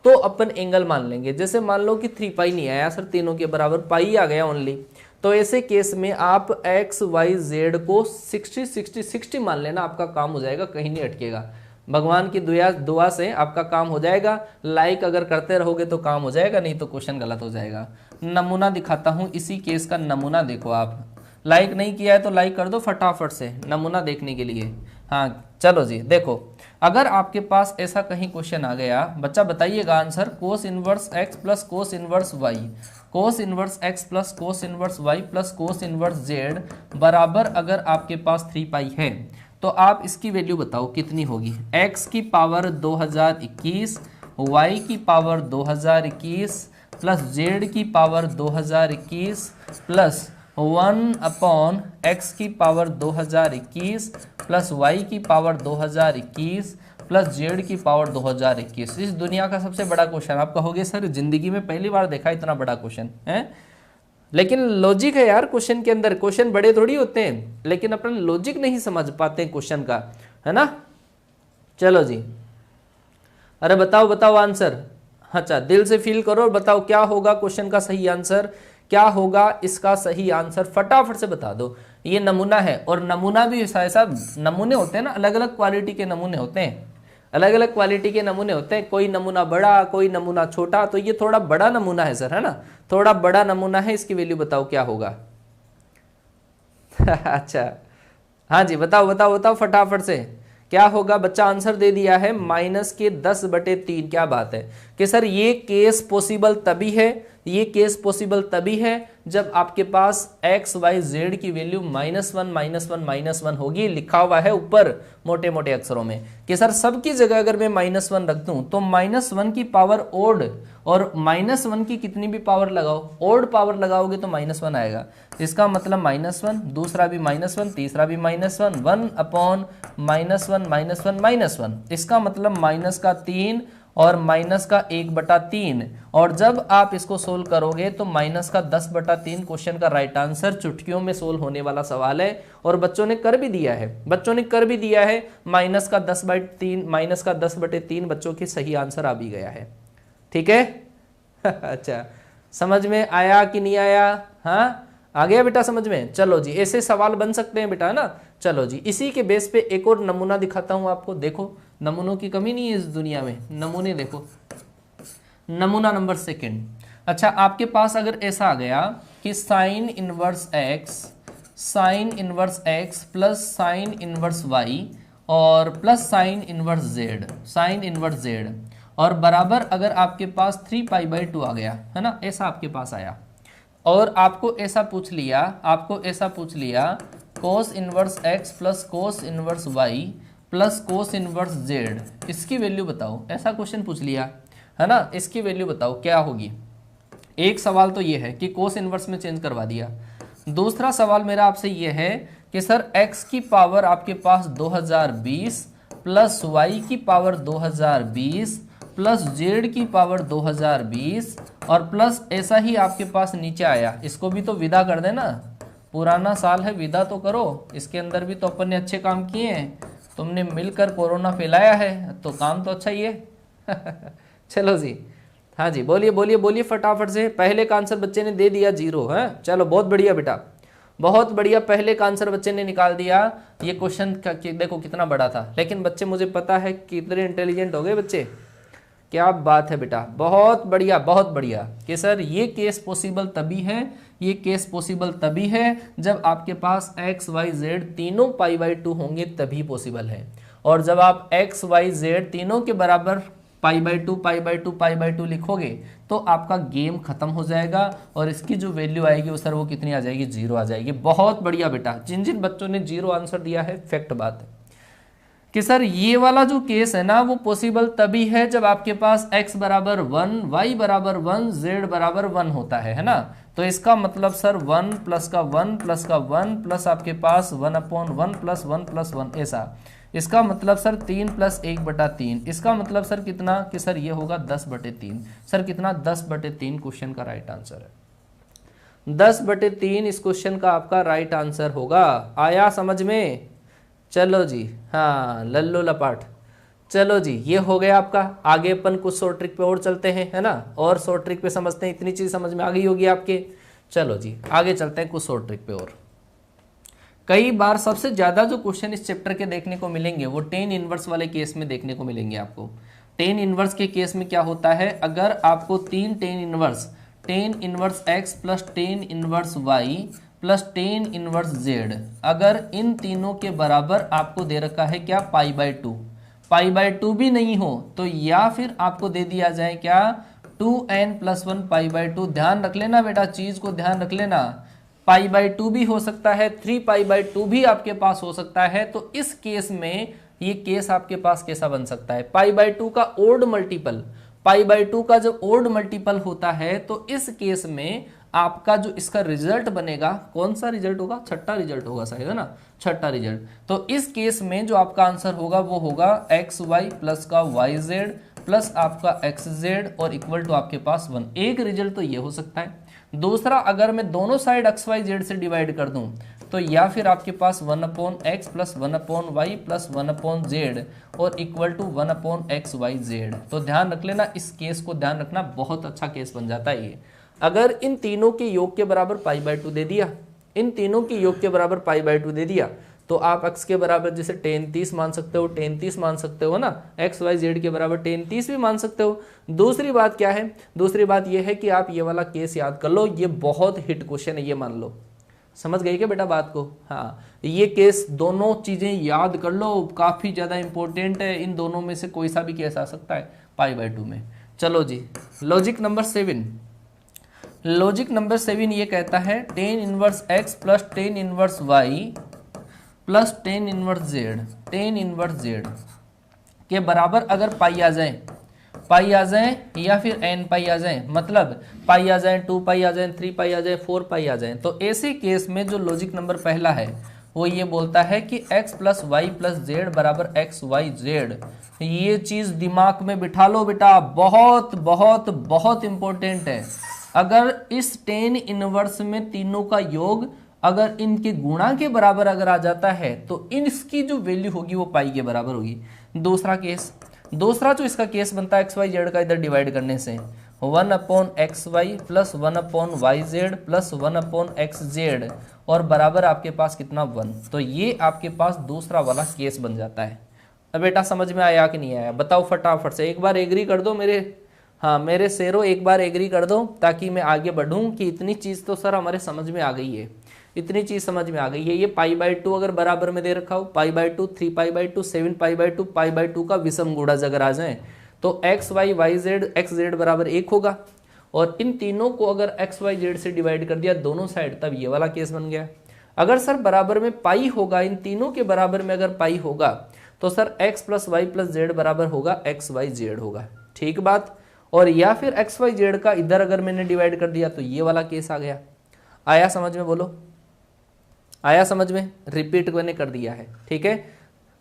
तो अपन एंगल मान लेंगे। जैसे मान लो कि 3π नहीं आया सर, तीनों के बराबर पाई आ गया ओनली, तो ऐसे केस में आप x y z को 60 60 60 मान लेना, आपका काम हो जाएगा, कहीं नहीं अटकेगा। भगवान की दुआ से आपका काम हो जाएगा। लाइक अगर करते रहोगे तो काम हो जाएगा, नहीं तो क्वेश्चन गलत हो जाएगा। नमूना दिखाता हूं, इसी केस का नमूना देखो। आप लाइक नहीं किया है तो लाइक कर दो फटाफट से, नमूना देखने के लिए। हाँ चलो जी, देखो अगर आपके पास ऐसा कहीं क्वेश्चन आ गया, बच्चा बताइएगा आंसर, कोस inverse x plus cos inverse y, कोस inverse x plus cos inverse y plus cos inverse z बराबर अगर आपके पास 3π है, तो आप इसकी वैल्यू बताओ कितनी होगी। x की पावर 2021, y की पावर 2021 प्लस z की पावर 2021 प्लस 1/x की पावर 2021 प्लस y की पावर 2021 प्लस z की पावर 2021। इस दुनिया का सबसे बड़ा क्वेश्चन। आप कहोगे सर जिंदगी में पहली बार देखा इतना बड़ा क्वेश्चन है, लेकिन लॉजिक है यार क्वेश्चन के अंदर। क्वेश्चन बड़े थोड़ी होते हैं, लेकिन अपन लॉजिक नहीं समझ पाते क्वेश्चन का, है ना। चलो जी, अरे बताओ बताओ आंसर। अच्छा दिल से फील करो और बताओ क्या होगा क्वेश्चन का सही आंसर, क्या होगा इसका सही आंसर, फटाफट से बता दो। ये नमूना है, और नमूना भी ऐसा नमूने होते हैं ना, अलग अलग क्वालिटी के नमूने होते हैं, अलग अलग क्वालिटी के नमूने होते हैं। कोई नमूना बड़ा, कोई नमूना छोटा, तो ये थोड़ा बड़ा नमूना है सर, है ना, थोड़ा बड़ा नमूना है। इसकी वैल्यू बताओ क्या होगा। अच्छा हाँ जी, बताओ बताओ बताओ फटाफट से क्या होगा। बच्चा आंसर दे दिया है -10/3। क्या बात है कि सर ये केस पॉसिबल तभी है, ये केस पॉसिबल तभी है जब आपके पास x y z की वैल्यू -1 होगी। लिखा हुआ है ऊपर मोटे मोटे अक्षरों में कि सर सबकी जगह अगर मैं -1 रख दूं तो -1 की पावर ओड, और -1 की कितनी भी पावर लगाओ, ओड पावर लगाओगे तो -1 आएगा। इसका मतलब -1, दूसरा भी -1, तीसरा भी -1, 1/-1 -1 -1। इसका मतलब -3 और माइनस का 1/3, और जब आप इसको सोल्व करोगे तो माइनस का 10/3 क्वेश्चन का राइट आंसर चुटकियों में सोल्व होने वाला सवाल है। और बच्चों ने कर भी दिया है, माइनस का 10/3 बच्चों की सही आंसर आ भी गया है। ठीक है अच्छा, समझ में आया कि नहीं आया? हाँ, आ गया बेटा समझ में? चलो जी, ऐसे सवाल बन सकते हैं बेटा ना। चलो जी, इसी के बेस पे एक और नमूना दिखाता हूं आपको। देखो, नमूनों की कमी नहीं है इस दुनिया में, नमूने देखो। नमूना नंबर 2। अच्छा, आपके पास अगर ऐसा आ गया कि sine inverse x plus sine inverse y और प्लस साइन इनवर्स जेड और बराबर अगर आपके पास 3π/2 आ गया है ना, ऐसा आपके पास आया, और आपको ऐसा पूछ लिया cos inverse x plus cos inverse y plus cos inverse z, इसकी वैल्यू बताओ। ऐसा क्वेश्चन पूछ लिया है ना, इसकी वैल्यू बताओ क्या होगी। एक सवाल तो ये है कि कोस इनवर्स में चेंज करवा दिया। दूसरा सवाल मेरा आपसे ये है कि सर x की पावर आपके पास 2020 प्लस y की पावर 2020 प्लस z की पावर 2020 और प्लस ऐसा ही आपके पास नीचे आया, इसको भी तो विदा कर देना, पुराना साल है, विदा तो करो। इसके अंदर भी तो अपन ने अच्छे काम किए हैं, तुमने मिलकर कोरोना फैलाया है तो काम तो अच्छा ही है चलो जी, हाँ जी, बोलिए फटाफट से। पहले का आंसर बच्चे ने दे दिया 0 है। चलो, बहुत बढ़िया बेटा, बहुत बढ़िया, पहले का आंसर बच्चे ने निकाल दिया। ये क्वेश्चन देखो कितना बड़ा था, लेकिन बच्चे मुझे पता है कितने इंटेलिजेंट हो गए बच्चे। क्या बात है बेटा, बहुत बढ़िया कि सर ये केस पॉसिबल तभी है जब आपके पास x y z तीनों π/2 होंगे, तभी पॉसिबल है। और जब आप x y z तीनों के बराबर π/2 लिखोगे तो आपका गेम खत्म हो जाएगा और इसकी जो वैल्यू आएगी वो सर वो कितनी आ जाएगी, 0 आ जाएगी। बहुत बढ़िया बेटा, जिन जिन बच्चों ने 0 आंसर दिया है, फैक्ट बात है कि सर ये वाला जो केस है ना वो पॉसिबल तभी है जब आपके पास x बराबर 1, y बराबर 1, z बराबर 1 होता है ना। तो इसका मतलब सर 1 प्लस का 1 प्लस का 1 प्लस आपके पास 1/1 प्लस 1 प्लस 1 ऐसा। इसका मतलब सर 3 प्लस 1/3। इसका मतलब सर कितना कि सर ये होगा 10/3। सर कितना, 10/3 क्वेश्चन का राइट आंसर है। 10/3 इस क्वेश्चन का आपका राइट आंसर होगा। आया समझ में? चलो जी, हाँ, लल्लू लपाट। चलो जी, ये हो गया आपका। आगे अपन कुछ शॉर्ट ट्रिक पे और चलते हैं, है ना, और शॉर्ट ट्रिक पे समझते हैं। इतनी चीज समझ में आ गई होगी आपके। चलो जी, आगे चलते हैं कुछ शॉर्ट ट्रिक पे और। कई बार सबसे ज्यादा जो क्वेश्चन इस चैप्टर के देखने को मिलेंगे वो टेन इनवर्स वाले केस में देखने को मिलेंगे आपको। टेन इनवर्स के केस में क्या होता है, अगर आपको 3 tan inverse x plus tan inverse y plus tan inverse z, अगर इन तीनों के बराबर आपको दे रखा है क्या, π/2 भी नहीं हो तो या फिर आपको दे दिया जाए क्या, 2n+1 π/2। ध्यान रख लेना बेटा, चीज को ध्यान रख लेना, π/2 भी हो सकता है, 3π/2 भी आपके पास हो सकता है। तो इस केस में ये केस आपके पास कैसा बन सकता है, π/2 का ओड मल्टीपल, π/2 का जब ओड मल्टीपल होता है तो इस केस में आपका जो इसका रिजल्ट बनेगा, कौन सा रिजल्ट होगा, छठा रिजल्ट होगा शायद, है ना, छठा रिजल्ट। तो इस केस में जो आपका आंसर होगा वो होगा xy प्लस का yz प्लस आपका xz और इक्वल टू आपके पास 1। एक रिजल्ट तो ये हो सकता है। दूसरा, अगर मैं दोनों साइड xy z से डिवाइड कर दूं तो या फिर आपके पास 1/x plus 1/y plus 1/z और इक्वल टू 1/xyz। तो ध्यान रख लेना, इस केस को ध्यान रखना, बहुत अच्छा केस बन जाता है ये। अगर इन तीनों के योग के बराबर π/2 दे दिया, इन तीनों के योग के बराबर π/2 दे दिया तो आप x के बराबर जैसे tan 30 मान सकते हो, tan 30 मान सकते हो ना, x y z के बराबर tan 30 भी मान सकते हो। दूसरी बात क्या है, दूसरी बात ये है कि आप ये वाला केस याद कर लो, ये बहुत हिट क्वेश्चन है, ये मान लो। समझ गए क्या बेटा बात को? हाँ, ये केस दोनों चीजें याद कर लो, काफी ज्यादा इंपॉर्टेंट है। इन दोनों में से कोई सा भी केस आ सकता है π/2 में। चलो जी, लॉजिक नंबर 7। लॉजिक नंबर 7 ये कहता है tan inverse x plus tan inverse y plus tan inverse z के बराबर अगर पाई आ जाए या फिर n पाई आ जाए, मतलब पाई आ जाए, 2 पाई आ जाए, 3 पाई आ जाए, 4 पाई आ जाए, तो ऐसे केस में जो लॉजिक नंबर पहला है वो ये बोलता है कि x plus y plus z बराबर एक्स वाई जेड। ये चीज दिमाग में बिठा लो बेटा, बहुत बहुत बहुत इंपॉर्टेंट है। अगर इस टेन इनवर्स में तीनों का योग अगर इनके गुणा के बराबर अगर आ जाता है तो इसकी जो वैल्यू होगी वो पाई के बराबर होगी। दूसरा केस, दूसरा जो इसका केस बनता है एक्स वाई जेड का इधर डिवाइड करने से, 1 upon x y plus 1 upon y z plus 1 upon x z और बराबर आपके पास कितना 1। तो ये आपके पास दूसरा वाला केस बन जाता है। अब बेटा समझ में आया कि नहीं आया बताओ फटाफट से, एक बार एग्री कर दो मेरे, हाँ मेरे शेरों एक बार एग्री कर दो ताकि मैं आगे बढ़ूं कि इतनी चीज़ तो सर हमारे समझ में आ गई है, इतनी चीज़ समझ में आ गई है। ये π/2 अगर बराबर में दे रखा हो, π/2, 3π/2, 7π/2, π/2 का विषम गुणज अगर आ जाए तो x y y z x z बराबर 1 होगा। और इन तीनों को अगर एक्स वाई जेड से डिवाइड कर दिया दोनों साइड, तब ये वाला केस बन गया। अगर सर बराबर में पाई होगा, इन तीनों के बराबर में अगर पाई होगा तो sir x plus y plus z बराबर होगा एक्स वाई जेड होगा, ठीक बात। और या फिर एक्स वाई जेड का इधर अगर मैंने डिवाइड कर दिया तो ये वाला केस आ गया। आया समझ में, बोलो आया समझ में, रिपीट मैंने कर दिया है, ठीक है।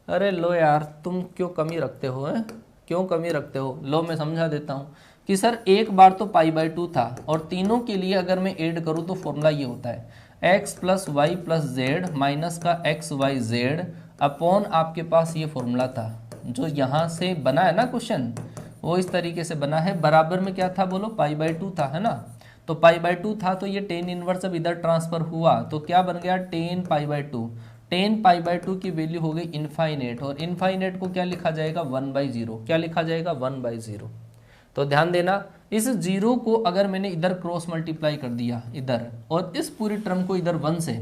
अरे लो यार तुम क्यों कमी रखते हो, हैं क्यों कमी रखते हो, लो मैं समझा देता हूँ कि सर एक बार तो π/2 था और तीनों के लिए अगर मैं ऐड करूँ तो फॉर्मूला ये होता है x plus y plus z minus का एक्स वाई जेड अपॉन आपके पास ये फॉर्मूला था जो यहाँ से बना है ना क्वेश्चन, वो इस तरीके से बना है। बराबर में क्या था बोलो, π/2 था, है ना। तो π/2 था तो ये टेन इनवर्स अब इधर ट्रांसफर हुआ तो क्या बन गया, टेन π/2। टेन π/2 की वैल्यू हो गई इनफाइनेट, और इनफाइनेट को क्या लिखा जाएगा 1/0, क्या लिखा जाएगा 1/0। तो ध्यान देना इस जीरो को अगर मैंने इधर क्रॉस मल्टीप्लाई कर दिया इधर और इस पूरी टर्म को इधर 1 से,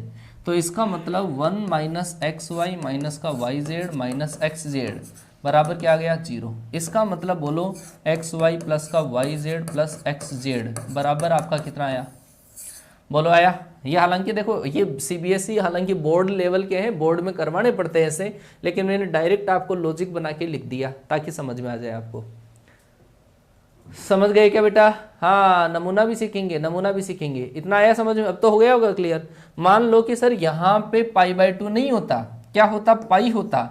तो इसका मतलब 1 माइनस एक्स वाई माइनस का y z minus x z बराबर क्या आ गया 0। इसका मतलब बोलो एक्स वाई प्लस का y z plus x z बराबर आपका कितना आया, बोलो आया। ये हालांकि देखो ये सीबीएसई हालांकि बोर्ड लेवल के हैं, बोर्ड में करवाने पड़ते हैं ऐसे, लेकिन मैंने डायरेक्ट आपको लॉजिक बना के लिख दिया ताकि समझ में आ जाए आपको। समझ गए क्या बेटा, हाँ नमूना भी सीखेंगे, नमूना भी सीखेंगे। इतना आया समझ में, अब तो हो गया होगा क्लियर। मान लो कि सर यहाँ पे π/2 नहीं होता, क्या होता पाई होता,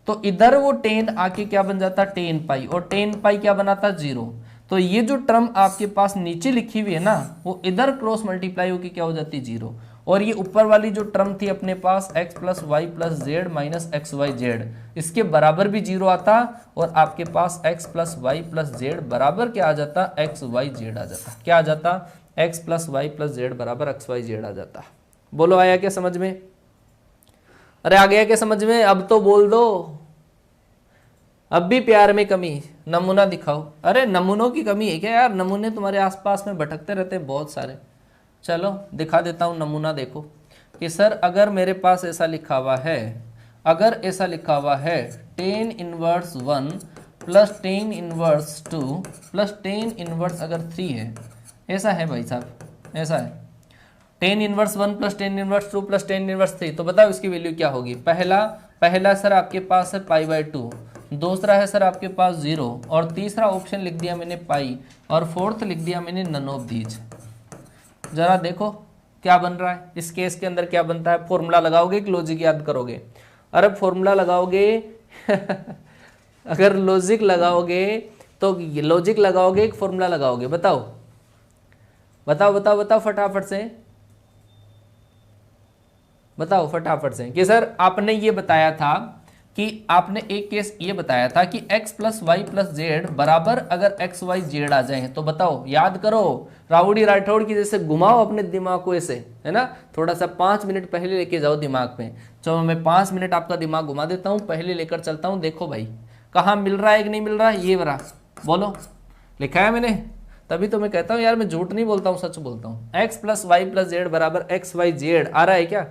तो इधर वो टेन आके क्या बन जाता टेन पाई, और टेन पाई क्या बनाता 0। तो ये जो टर्म आपके पास नीचे लिखी हुई है ना वो इधर क्रॉस मल्टीप्लाई होकर क्या हो जाती 0, और ये ऊपर वाली जो टर्म थी अपने पास x plus y plus z minus x y z, इसके बराबर भी 0 आता और आपके पास x plus y plus z बराबर क्या आ जाता एक्स वाई जेड आ जाता, क्या आ जाता x plus y plus z बराबर एक्स वाई जेड आ जाता। बोलो आया क्या समझ में, अरे आ गया क्या समझ में, अब तो बोल दो, अब भी प्यार में कमी, नमूना दिखाओ। अरे नमूनों की कमी है क्या यार, नमूने तुम्हारे आसपास में भटकते रहते हैं बहुत सारे। चलो दिखा देता हूँ नमूना, देखो कि सर अगर मेरे पास ऐसा लिखा हुआ है, अगर ऐसा लिखा हुआ है tan inverse 1 plus tan inverse 2 plus tan inverse अगर 3 है, ऐसा है भाई साहब, ऐसा है tan inverse 1 plus tan inverse 2 plus tan inverse 3, तो बताओ इसकी वैल्यू क्या होगी। पहला सर आपके पास है π/2, दूसरा है सर आपके पास 0, और तीसरा ऑप्शन लिख दिया मैंने पाई, और फोर्थ लिख दिया मैंने नन ऑफ दीज। जरा देखो क्या बन रहा है इस केस के अंदर, क्या बनता है। फॉर्मूला लगाओगे कि लॉजिक याद करोगे, अरे फॉर्मूला लगाओगे अगर लॉजिक लगाओगे तो लॉजिक लगाओगे कि फॉर्मूला लगाओगे, बताओ बताओ बताओ बताओ फटाफट से बताओ फटाफट से। कि सर आपने ये बताया था कि आपने एक केस ये बताया था कि x plus y plus z बराबर अगर एक्स वाई जेड आ जाए तो बताओ, याद करो राउडी राठौड़ की जैसे घुमाओ अपने दिमाग को ऐसे, है ना, थोड़ा सा 5 मिनट पहले लेके जाओ दिमाग में। चलो मैं 5 मिनट आपका दिमाग घुमा देता हूँ, पहले लेकर चलता हूँ। देखो भाई कहाँ मिल रहा है कि नहीं मिल रहा है, ये बरा बोलो, लिखा है मैंने, तभी तो मैं कहता हूँ यार मैं झूठ नहीं बोलता हूँ, सच बोलता हूँ। X plus y plus z बराबर एक्स वाई जेड आ रहा है क्या,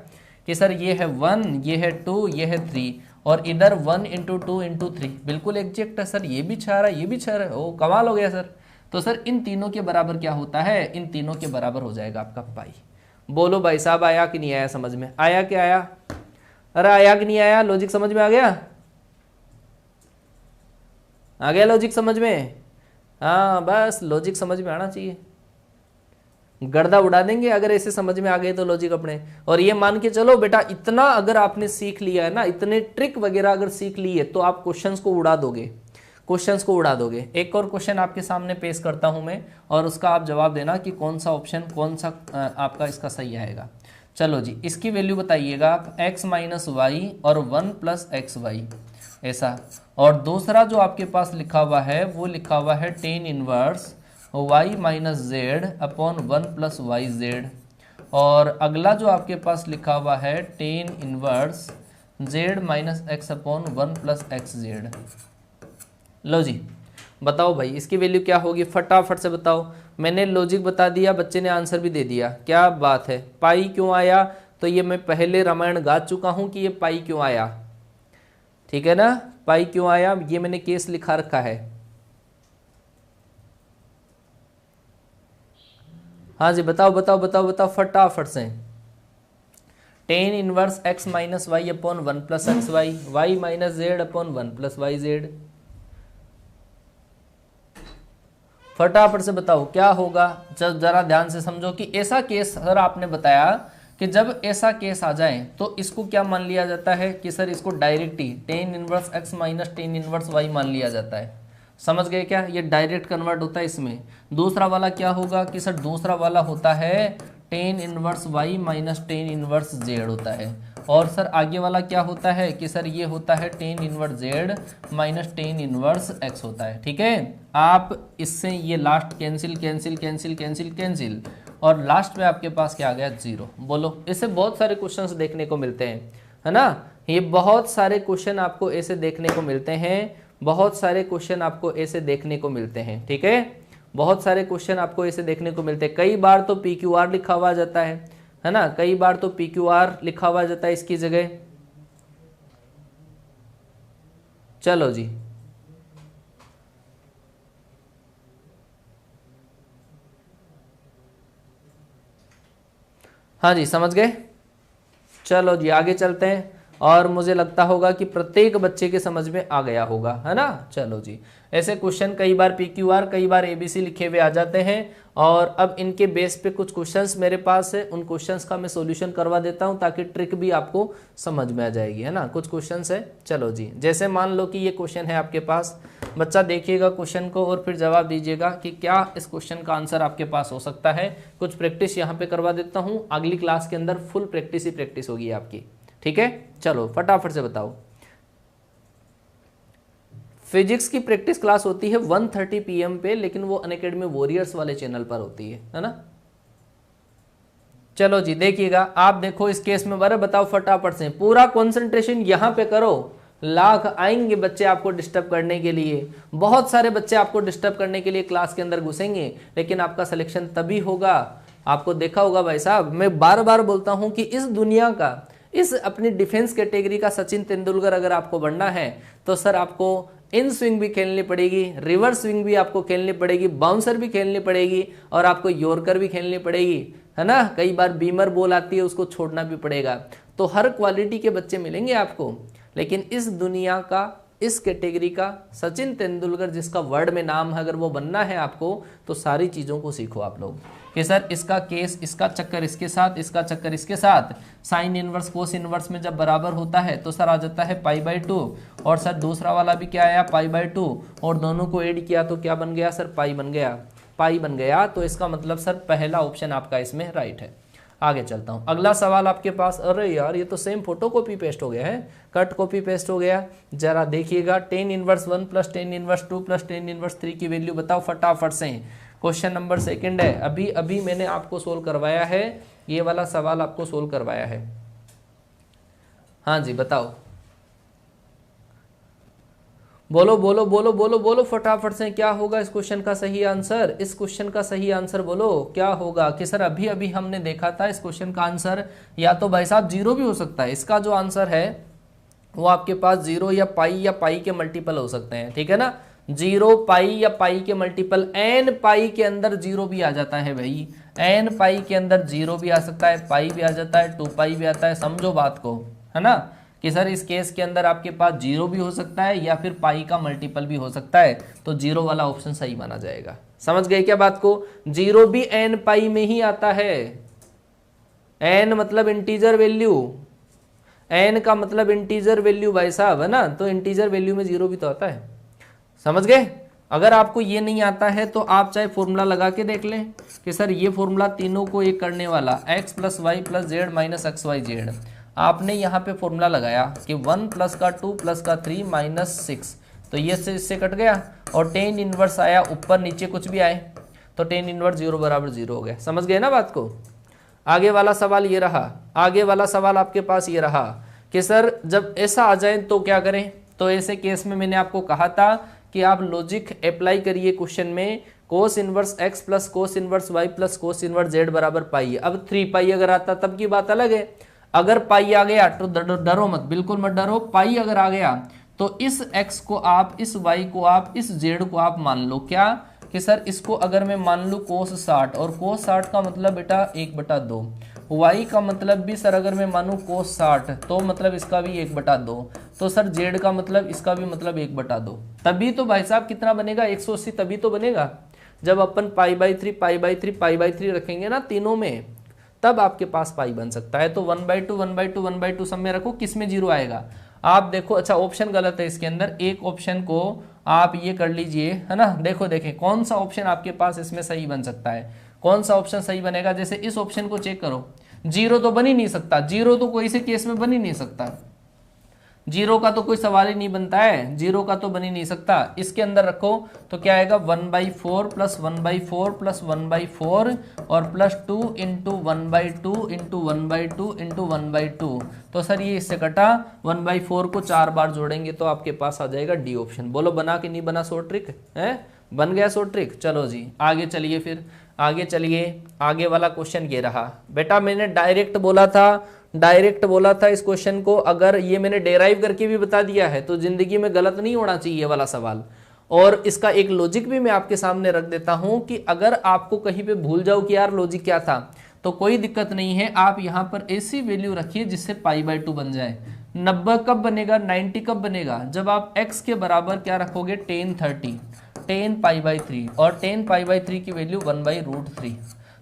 कि सर ये है 1, ये है 2, ये है 3, और इधर 1 इंटू 2 इंटू 3, बिल्कुल एग्जैक्ट है सर, ये भी 6 रहा है, ये भी 6 रहा है, ओ कमाल हो गया सर। तो सर इन तीनों के बराबर क्या होता है, इन तीनों के बराबर हो जाएगा आपका पाई। बोलो भाई साहब आया कि नहीं आया समझ में, आया क्या आया, अरे आया कि नहीं आया, लॉजिक समझ में आ गया, आ गया लॉजिक समझ में, हाँ बस लॉजिक समझ में आना चाहिए। गर्दा उड़ा देंगे अगर ऐसे समझ में आ गए तो लॉजिक अपने। और ये मान के चलो बेटा, इतना अगर आपने सीख लिया है ना, इतने ट्रिक वगैरह अगर सीख ली है तो आप क्वेश्चंस को उड़ा दोगे, क्वेश्चंस को उड़ा दोगे। एक और क्वेश्चन आपके सामने पेश करता हूं मैं, और उसका आप जवाब देना कि कौन सा ऑप्शन, कौन सा आपका इसका सही आएगा। चलो जी, इसकी वैल्यू बताइएगा आप, x माइनस वाई और 1 प्लस एक्स वाई ऐसा। और दूसरा जो आपके पास लिखा हुआ है वो लिखा हुआ है tan inverse y minus z upon 1 plus y z. और अगला जो आपके पास लिखा हुआ है tan inverse z minus x upon 1 plus x z. लो जी बताओ भाई इसकी वैल्यू क्या होगी, फटाफट से बताओ। मैंने लॉजिक बता दिया, बच्चे ने आंसर भी दे दिया, क्या बात है। पाई क्यों आया, तो ये मैं पहले रामायण गा चुका हूं कि ये पाई क्यों आया, ठीक है ना, पाई क्यों आया, ये मैंने केस लिखा रखा है। हाँ जी बताओ बताओ बताओ बताओ फटाफट से। Tan inverse x minus y upon 1 plus x y, y minus z upon 1 plus y z. फटाफट से बताओ क्या होगा। जरा ध्यान से समझो कि ऐसा केस सर आपने बताया कि जब ऐसा केस आ जाए तो इसको क्या मान लिया जाता है कि सर इसको डायरेक्ट ही tan inverse x minus tan inverse y मान लिया जाता है। समझ गए क्या, ये डायरेक्ट कन्वर्ट होता है इसमें। दूसरा वाला क्या होगा कि सर दूसरा वाला होता है tan inverse y minus tan inverse z होता है। और सर आगे वाला क्या होता है कि सर ये होता है tan inverse Z minus tan inverse x होता है। ठीक है, आप इससे ये last cancel cancel cancel cancel cancel, और लास्ट में आपके पास क्या आ गया, जीरो। बोलो, इससे बहुत सारे क्वेश्चंस देखने को मिलते हैं, है ना। ये बहुत सारे क्वेश्चन आपको ऐसे देखने को मिलते हैं, बहुत सारे क्वेश्चन आपको ऐसे देखने को मिलते हैं। ठीक है, बहुत सारे क्वेश्चन आपको ऐसे देखने को मिलते हैं। कई बार तो PQR लिखा हुआ जाता है ना, कई बार तो PQR लिखा हुआ जाता है इसकी जगह। चलो जी, हाँ जी समझ गए। चलो जी आगे चलते हैं, और मुझे लगता होगा कि प्रत्येक बच्चे के समझ में आ गया होगा, है ना। चलो जी, ऐसे क्वेश्चन कई बार PQR कई बार ABC लिखे हुए आ जाते हैं, और अब इनके बेस पे कुछ क्वेश्चंस मेरे पास है, उन क्वेश्चंस का मैं सॉल्यूशन करवा देता हूं ताकि ट्रिक भी आपको समझ में आ जाएगी, है ना। कुछ क्वेश्चंस है, चलो जी। जैसे मान लो कि ये क्वेश्चन है आपके पास, बच्चा देखिएगा क्वेश्चन को और फिर जवाब दीजिएगा कि क्या इस क्वेश्चन का आंसर आपके पास हो सकता है। कुछ प्रैक्टिस यहाँ पे करवा देता हूँ, अगली क्लास के अंदर फुल प्रैक्टिस ही प्रैक्टिस होगी आपकी। ठीक है, चलो फटाफट से बताओ। फिजिक्स की प्रैक्टिस क्लास होती है 1:30 PM पे, लेकिन वो अनअकैडमी वॉरियर्स वाले चैनल पर होती है ना। चलो जी देखिएगा, आप देखो इस केस में, बारे बताओ फटाफट से, पूरा कंसंट्रेशन यहां पे करो। लाख आएंगे बच्चे आपको डिस्टर्ब करने के लिए, बहुत सारे बच्चे आपको डिस्टर्ब करने के लिए क्लास के अंदर घुसेंगे, लेकिन आपका सिलेक्शन तभी होगा। आपको देखा होगा भाई साहब, मैं बार बार बोलता हूं कि इस दुनिया का, इस अपनी डिफेंस कैटेगरी का सचिन तेंदुलकर अगर आपको बनना है तो सर आपको इन स्विंग भी खेलनी पड़ेगी, रिवर्स स्विंग भी आपको खेलनी पड़ेगी, बाउंसर भी खेलनी पड़ेगी, और आपको यॉर्कर भी खेलनी पड़ेगी, है ना। कई बार बीमर बॉल आती है, उसको छोड़ना भी पड़ेगा। तो हर क्वालिटी के बच्चे मिलेंगे आपको, लेकिन इस दुनिया का, इस कैटेगरी का सचिन तेंदुलकर जिसका वर्ड में नाम है, अगर वो बनना है आपको तो सारी चीज़ों को सीखो आप लोग कि सर इसका केस, इसका चक्कर इसके साथ, इसका चक्कर इसके साथ, साइन इनवर्स कोस इनवर्स में जब बराबर होता है तो सर आ जाता है π/2, और सर दूसरा वाला भी क्या आया, π/2, और दोनों को ऐड किया तो क्या बन गया सर, पाई बन गया, पाई बन गया। तो इसका मतलब सर पहला ऑप्शन आपका इसमें राइट है। आगे चलता हूं, अगला सवाल आपके पास। अरे यार ये तो सेम फोटो कॉपी पेस्ट हो गया है, कट कॉपी पेस्ट हो गया। जरा देखिएगा, tan inverse 1 plus tan inverse 2 plus tan inverse 3 की वैल्यू बताओ फटाफट से। क्वेश्चन नंबर 2 है, अभी अभी मैंने आपको सोल्व करवाया है, ये वाला सवाल आपको सोल्व करवाया है। हाँ जी बताओ, बोलो बोलो बोलो बोलो बोलो फटाफट से, क्या होगा इस क्वेश्चन का सही आंसर। इस क्वेश्चन का सही आंसर बोलो क्या होगा। कि सर अभी अभी हमने देखा था इस क्वेश्चन का आंसर या तो भाई साहब जीरो भी हो सकता है, इसका जो आंसर है वो आपके पास जीरो या पाई के मल्टीपल हो सकते हैं। ठीक है ना, जीरो पाई या पाई के मल्टीपल, एन पाई के अंदर जीरो भी आ जाता है भाई, एन पाई के अंदर जीरो भी आ सकता है, पाई भी आ जाता है, 2 पाई भी आता है। समझो बात को, है ना। कि सर इस केस के अंदर आपके पास 0 भी हो सकता है या फिर पाई का मल्टीपल भी हो सकता है, तो 0 वाला ऑप्शन सही माना जाएगा। समझ गए क्या बात को? 0 भी n पाई में ही आता है। n मतलब इंटीजर वैल्यू, n का मतलब इंटीजर वैल्यू भाई साहब, है ना, तो इंटीजर वैल्यू में 0 भी तो आता है। समझ गए? अगर आपको ये नहीं आता है तो आप चाहे फॉर्मूला लगा के देख लें कि सर ये फॉर्मूला तीनों को एक करने वाला x plus y plus z minus x y z, आपने यहाँ पे फॉर्मूला लगाया कि 1 प्लस का 2 प्लस का 3 माइनस 6, तो ये से इससे कट गया और टेन इनवर्स आया, ऊपर नीचे कुछ भी आए तो टेन इनवर्स 0 बराबर 0 हो गया। समझ गए ना बात को? आगे वाला सवाल ये रहा, आगे वाला सवाल आपके पास ये रहा कि सर जब ऐसा आ जाए तो क्या करें। तो ऐसे केस में मैंने आपको कहा था कि आप लॉजिक अप्लाई करिए क्वेश्चन में, कोस inverse x plus cos inverse y plus cos inverse z बराबर पाई। अब 3 पाई अगर आता तब की बात अलग है, अगर पाई आ गया तो डरो मत, बिल्कुल मत डरो। पाई अगर आ गया तो इस x को आप, इस y को आप, इस z को आप मान लो क्या कि सर इसको अगर मैं मान लूँ कोस 60, और कोस 60 का मतलब बेटा 1/2, y का मतलब भी सर अगर मैं मानूँ कोस 60 तो मतलब इसका भी 1/2, तो सर z का मतलब इसका भी मतलब 1/2, तभी तो भाई साहब कितना बनेगा 180, तभी तो बनेगा जब अपन π/3 π/3 π/3 रखेंगे ना तीनों में, तब आपके पास पाई बन सकता है। तो 1/2 1/2 1/2 सब में रखो, किस में 0 आएगा आप देखो। अच्छा ऑप्शन गलत है इसके अंदर, एक ऑप्शन को आप ये कर लीजिए, है ना। देखो देखें कौन सा ऑप्शन आपके पास इसमें सही बन सकता है, कौन सा ऑप्शन सही बनेगा। जैसे इस ऑप्शन को चेक करो, 0 तो बन ही नहीं सकता, 0 तो कोई से केस में बन ही नहीं सकता, 0 का तो कोई सवाल ही नहीं बनता है, 0 का तो बन ही नहीं सकता। इसके अंदर रखो तो क्या आएगा 1/4 प्लस 1/4 प्लस 1/4 और प्लस 2 इंटू 1/2 इंटू 1/2 इंटू 1/2, तो सर ये इससे कटा 1/4 को 4 बार जोड़ेंगे तो आपके पास आ जाएगा डी ऑप्शन। बोलो बना कि नहीं बना शॉर्ट ट्रिक है? बन गया शॉर्ट ट्रिक। चलो जी आगे चलिए, फिर आगे चलिए, आगे वाला क्वेश्चन ये रहा बेटा। मैंने डायरेक्ट बोला था इस क्वेश्चन को, अगर ये मैंने डेराइव करके भी बता दिया है तो जिंदगी में गलत नहीं होना चाहिए ये वाला सवाल। और इसका एक लॉजिक भी मैं आपके सामने रख देता हूं कि अगर आपको कहीं पे भूल जाओ कि यार लॉजिक क्या था तो कोई दिक्कत नहीं है, आप यहां पर ऐसी वैल्यू रखिए जिससे π/2 बन जाए। 90 कब बनेगा, 90 कब बनेगा, जब आप x के बराबर क्या रखोगे, tan 30, tan π/3, और tan π/3 की वैल्यू 1/√3,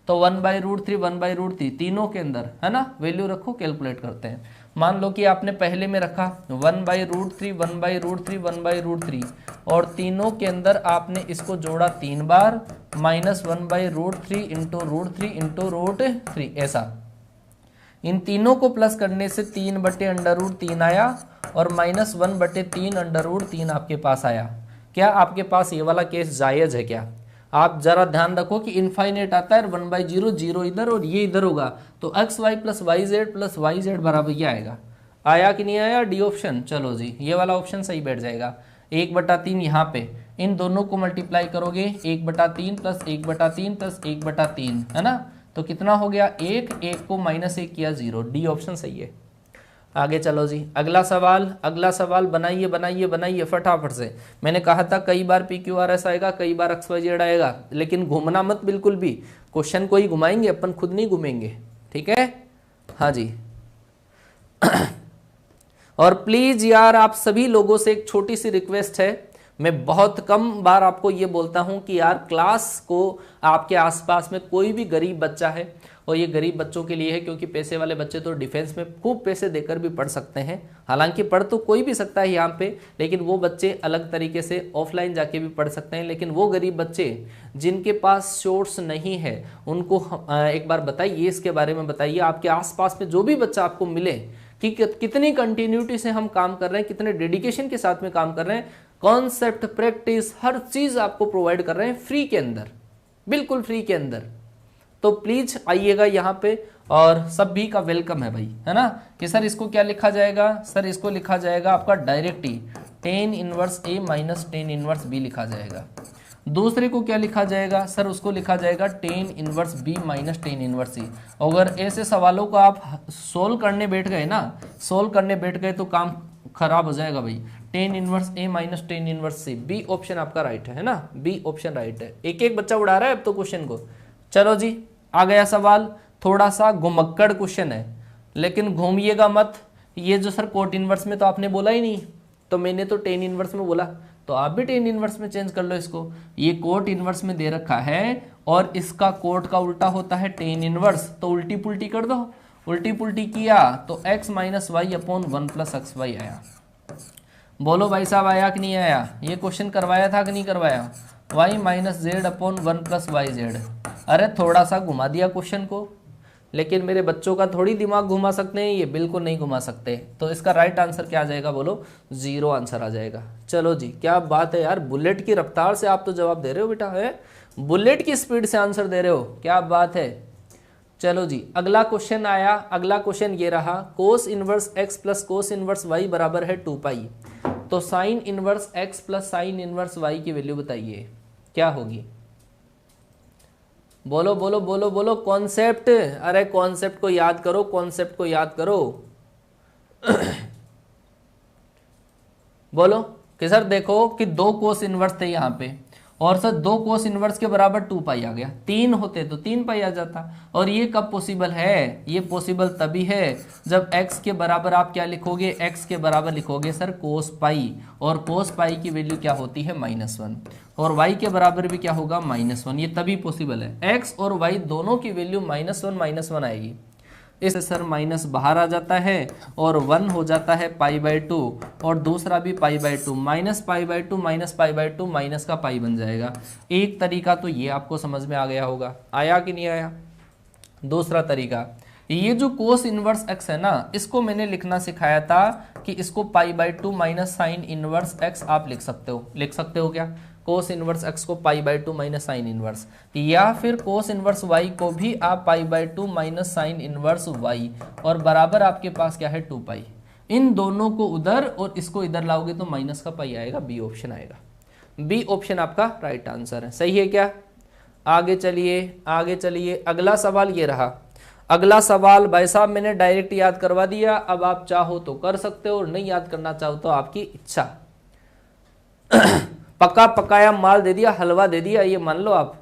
तो 1/√3 1/√3 तीनों के अंदर, है ना, वैल्यू रखो, कैलकुलेट करते हैं। मान लो कि आपने पहले में रखा 1/√3 1/√3 1/√3, और तीनों के अंदर आपने इसको जोड़ा 3 बार, माइनस 1/√3 इंटू √3 इंटू √3, ऐसा इन तीनों को प्लस करने से 3/√3 आया और माइनस 1/3 √3 आपके पास आया। क्या आपके पास ये वाला केस जायज़ है क्या? आप जरा ध्यान रखो कि इनफाइनेट आता है 1/0, 0 इधर और ये इधर होगा, तो x y plus y z बराबर क्या आएगा? आया कि नहीं आया? D option. चलो जी ये वाला ऑप्शन सही बैठ जाएगा। 1/3 यहाँ पे इन दोनों को मल्टीप्लाई करोगे, 1/3 प्लस 1/3 प्लस 1/3, है ना, तो कितना हो गया 1 को -1 किया 0, डी ऑप्शन सही है। आगे चलो जी, अगला सवाल बनाइए फटाफट से। मैंने कहा था कई बार PQRS आएगा, कई बार XYZ आएगा, लेकिन घूमना मत बिल्कुल भी, क्वेश्चन को ही घुमाएंगे अपन, खुद नहीं घूमेंगे, ठीक है? हाँ जी। और प्लीज यार आप सभी लोगों से एक छोटी सी रिक्वेस्ट है, मैं बहुत कम बार आपको ये बोलता हूं कि यार क्लास को आपके आसपास में कोई भी गरीब बच्चा है, और ये गरीब बच्चों के लिए है क्योंकि पैसे वाले बच्चे तो डिफेंस में खूब पैसे देकर भी पढ़ सकते हैं, हालांकि पढ़ तो कोई भी सकता है यहाँ पे, लेकिन वो बच्चे अलग तरीके से ऑफलाइन जाके भी पढ़ सकते हैं। लेकिन वो गरीब बच्चे जिनके पास सोर्स नहीं है उनको एक बार बताइए, इसके बारे में बताइए, आपके आसपास में जो भी बच्चा आपको मिले कि कितनी कंटिन्यूटी से हम काम कर रहे हैं, कितने डेडिकेशन के साथ में काम कर रहे हैं, कॉन्सेप्ट, प्रैक्टिस, हर चीज आपको प्रोवाइड कर रहे हैं फ्री के अंदर, बिल्कुल फ्री के अंदर। तो प्लीज आइएगा यहाँ पे, और सभी का वेलकम है भाई, है ना। कि सर इसको क्या लिखा जाएगा? सर इसको लिखा जाएगा आपका direct he tan inverse A minus tan inverse B लिखा जाएगा। दूसरे को क्या लिखा जाएगा? सर उसको लिखा जाएगा tan inverse B minus tan inverse C। अगर ऐसे सवालों को आप सोल्व करने बैठ गए ना, तो काम खराब हो जाएगा भाई। tan inverse A minus tan inverse C, B option आपका राइट है ना, बी ऑप्शन राइट है। एक एक बच्चा उड़ा रहा है अब तो क्वेश्चन को। चलो जी आ गया सवाल, थोड़ा सा घुमक्कड़ क्वेश्चन है, लेकिन घूमिएगा मत, ये जो सर कोट इनवर्स में तो आपने बोला ही नहीं, तो मैंने तो टेन इनवर्स में बोला, तो आप भी टेन इनवर्स में चेंज कर लो इसको। ये कोट इनवर्स में दे रखा है और इसका कोट का उल्टा होता है टेन इनवर्स, तो उल्टी पुल्टी कर दो। उल्टी पुल्टी किया तो x minus y upon 1 plus x y आया। बोलो भाई साहब आया कि नहीं आया? ये क्वेश्चन करवाया था कि नहीं करवाया? y minus z upon 1 plus y z. अरे थोड़ा सा घुमा दिया क्वेश्चन को, लेकिन मेरे बच्चों का थोड़ी दिमाग घुमा सकते हैं, ये बिल्कुल नहीं घुमा सकते। तो इसका राइट आंसर क्या आ जाएगा? बोलो 0 आंसर आ जाएगा। चलो जी, क्या बात है यार, बुलेट की रफ्तार से आप तो जवाब दे रहे हो बेटा, है बुलेट की स्पीड से आंसर दे रहे हो, क्या बात है। चलो जी, अगला क्वेश्चन आया। अगला क्वेश्चन ये रहा, कोस inverse x plus cos inverse y बराबर है 2 पाई। तो sine inverse x plus sine inverse y की वैल्यू बताइए क्या होगी? बोलो बोलो बोलो बोलो कॉन्सेप्ट, अरे कॉन्सेप्ट को याद करो, कॉन्सेप्ट को याद करो। बोलो कि सर देखो कि 2 कोस इनवर्स थे यहाँ पे, और सर 2 कोस इनवर्स के बराबर 2 पाई आ गया, 3 होते तो 3 पाई आ जाता। और ये कब पॉसिबल है? ये पॉसिबल तभी है जब x के बराबर आप क्या लिखोगे? x के बराबर लिखोगे सर कोस पाई, और कोस पाई की वैल्यू क्या होती है? -1। और y के बराबर भी क्या होगा? -1। ये तभी पॉसिबल है, x और y दोनों की वैल्यू -1 आएगी। इससे सर माइनस बाहर आ जाता है और 1 हो जाता है π/2, और दूसरा भी π/2, -π/2 माइनस π/2 माइनस का पाई बन जाएगा। एक तरीका तो ये आपको समझ में आ गया होगा, आया कि नहीं आया? दूसरा तरीका, ये जो कोस इनवर्स x है ना, इसको मैंने लिखना सिखाया था कि इसको π/2 माइनस साइन इनवर्स x आप लिख सकते हो। लिख सकते हो क्या? कोस इनवर्स x को π/2 माइनस साइन इनवर्स, या फिर कोस इनवर्स y को भी आप π/2 माइनस साइन इनवर्स y, और बराबर आपके पास क्या है? 2 पाई। इन दोनों को उधर और इसको इधर लाओगे तो माइनस का पाई आएगा, बी ऑप्शन आएगा। बी ऑप्शन आपका राइट आंसर है। सही है क्या? आगे चलिए, आगे चलिए। अगला सवाल ये रहा। अगला सवाल भाई साहब मैंने डायरेक्ट याद करवा दिया, अब आप चाहो तो कर सकते हो और नहीं याद करना चाहो तो आपकी इच्छा। पका पकाया माल दे दिया, हलवा दे दिया, ये मान लो आप,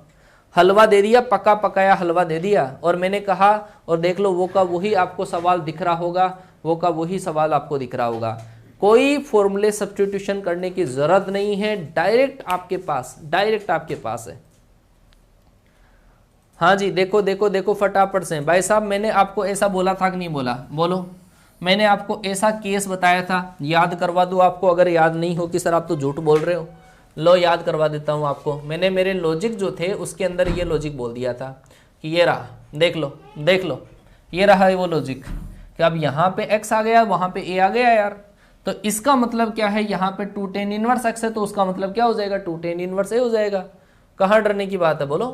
हलवा दे दिया, पका पकाया हलवा दे दिया, और मैंने कहा, और देख लो वो का वही आपको सवाल दिख रहा होगा, वो का वही सवाल आपको दिख रहा होगा। कोई फॉर्मूले सब्स्टिट्यूशन करने की जरूरत नहीं है, डायरेक्ट आपके पास है। हाँ जी, देखो देखो देखो फटाफट से। भाई साहब मैंने आपको ऐसा बोला था कि नहीं बोला? बोलो। मैंने आपको ऐसा केस बताया था, याद करवा दूं आपको अगर याद नहीं हो कि सर आप तो झूठ बोल रहे हो। लो याद करवा देता हूं आपको। मैंने मेरे लॉजिक जो थे उसके अंदर ये लॉजिक बोल दिया था कि ये रहा, देख लो देख लो, ये रहा है वो लॉजिक कि अब यहाँ पे x आ गया, वहां पे a आ गया यार। तो इसका मतलब क्या है? यहाँ पे 2 tan इनवर्स x है, तो उसका मतलब क्या हो जाएगा? 2 tan इनवर्स a हो जाएगा। कहाँ डरने की बात है? बोलो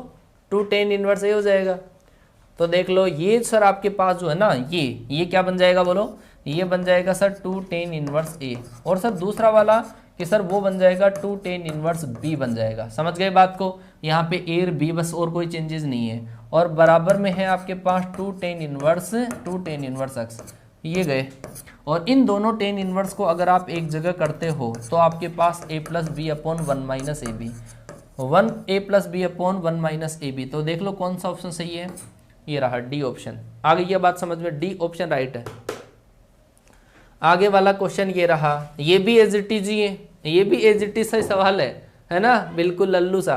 2 tan इनवर्स a हो जाएगा। तो देख लो ये सर आपके पास जो है ना, ये क्या बन जाएगा? बोलो ये बन जाएगा सर 2 tan इनवर्स a, और सर दूसरा वाला कि सर वो बन जाएगा 2 tan इनवर्स b बन जाएगा। समझ गए बात को? यहाँ पे a और b बस, और कोई चेंजेस नहीं है। और बराबर में है आपके पास 2 tan इनवर्स x, ये गए। और इन दोनों tan इनवर्स को अगर आप एक जगह करते हो तो आपके पास a plus b upon 1 minus a b, 1a plus b upon 1 minus a b. तो देख लो कौन सा ऑप्शन सही है? ये रहा डी ऑप्शन। आगे ये बात समझ में, डी ऑप्शन राइट है। आगे वाला क्वेश्चन ये रहा, ये भी एज इट इज ही है, ये भी एज इट इज सा सवाल है ना, बिल्कुल लल्लू सा।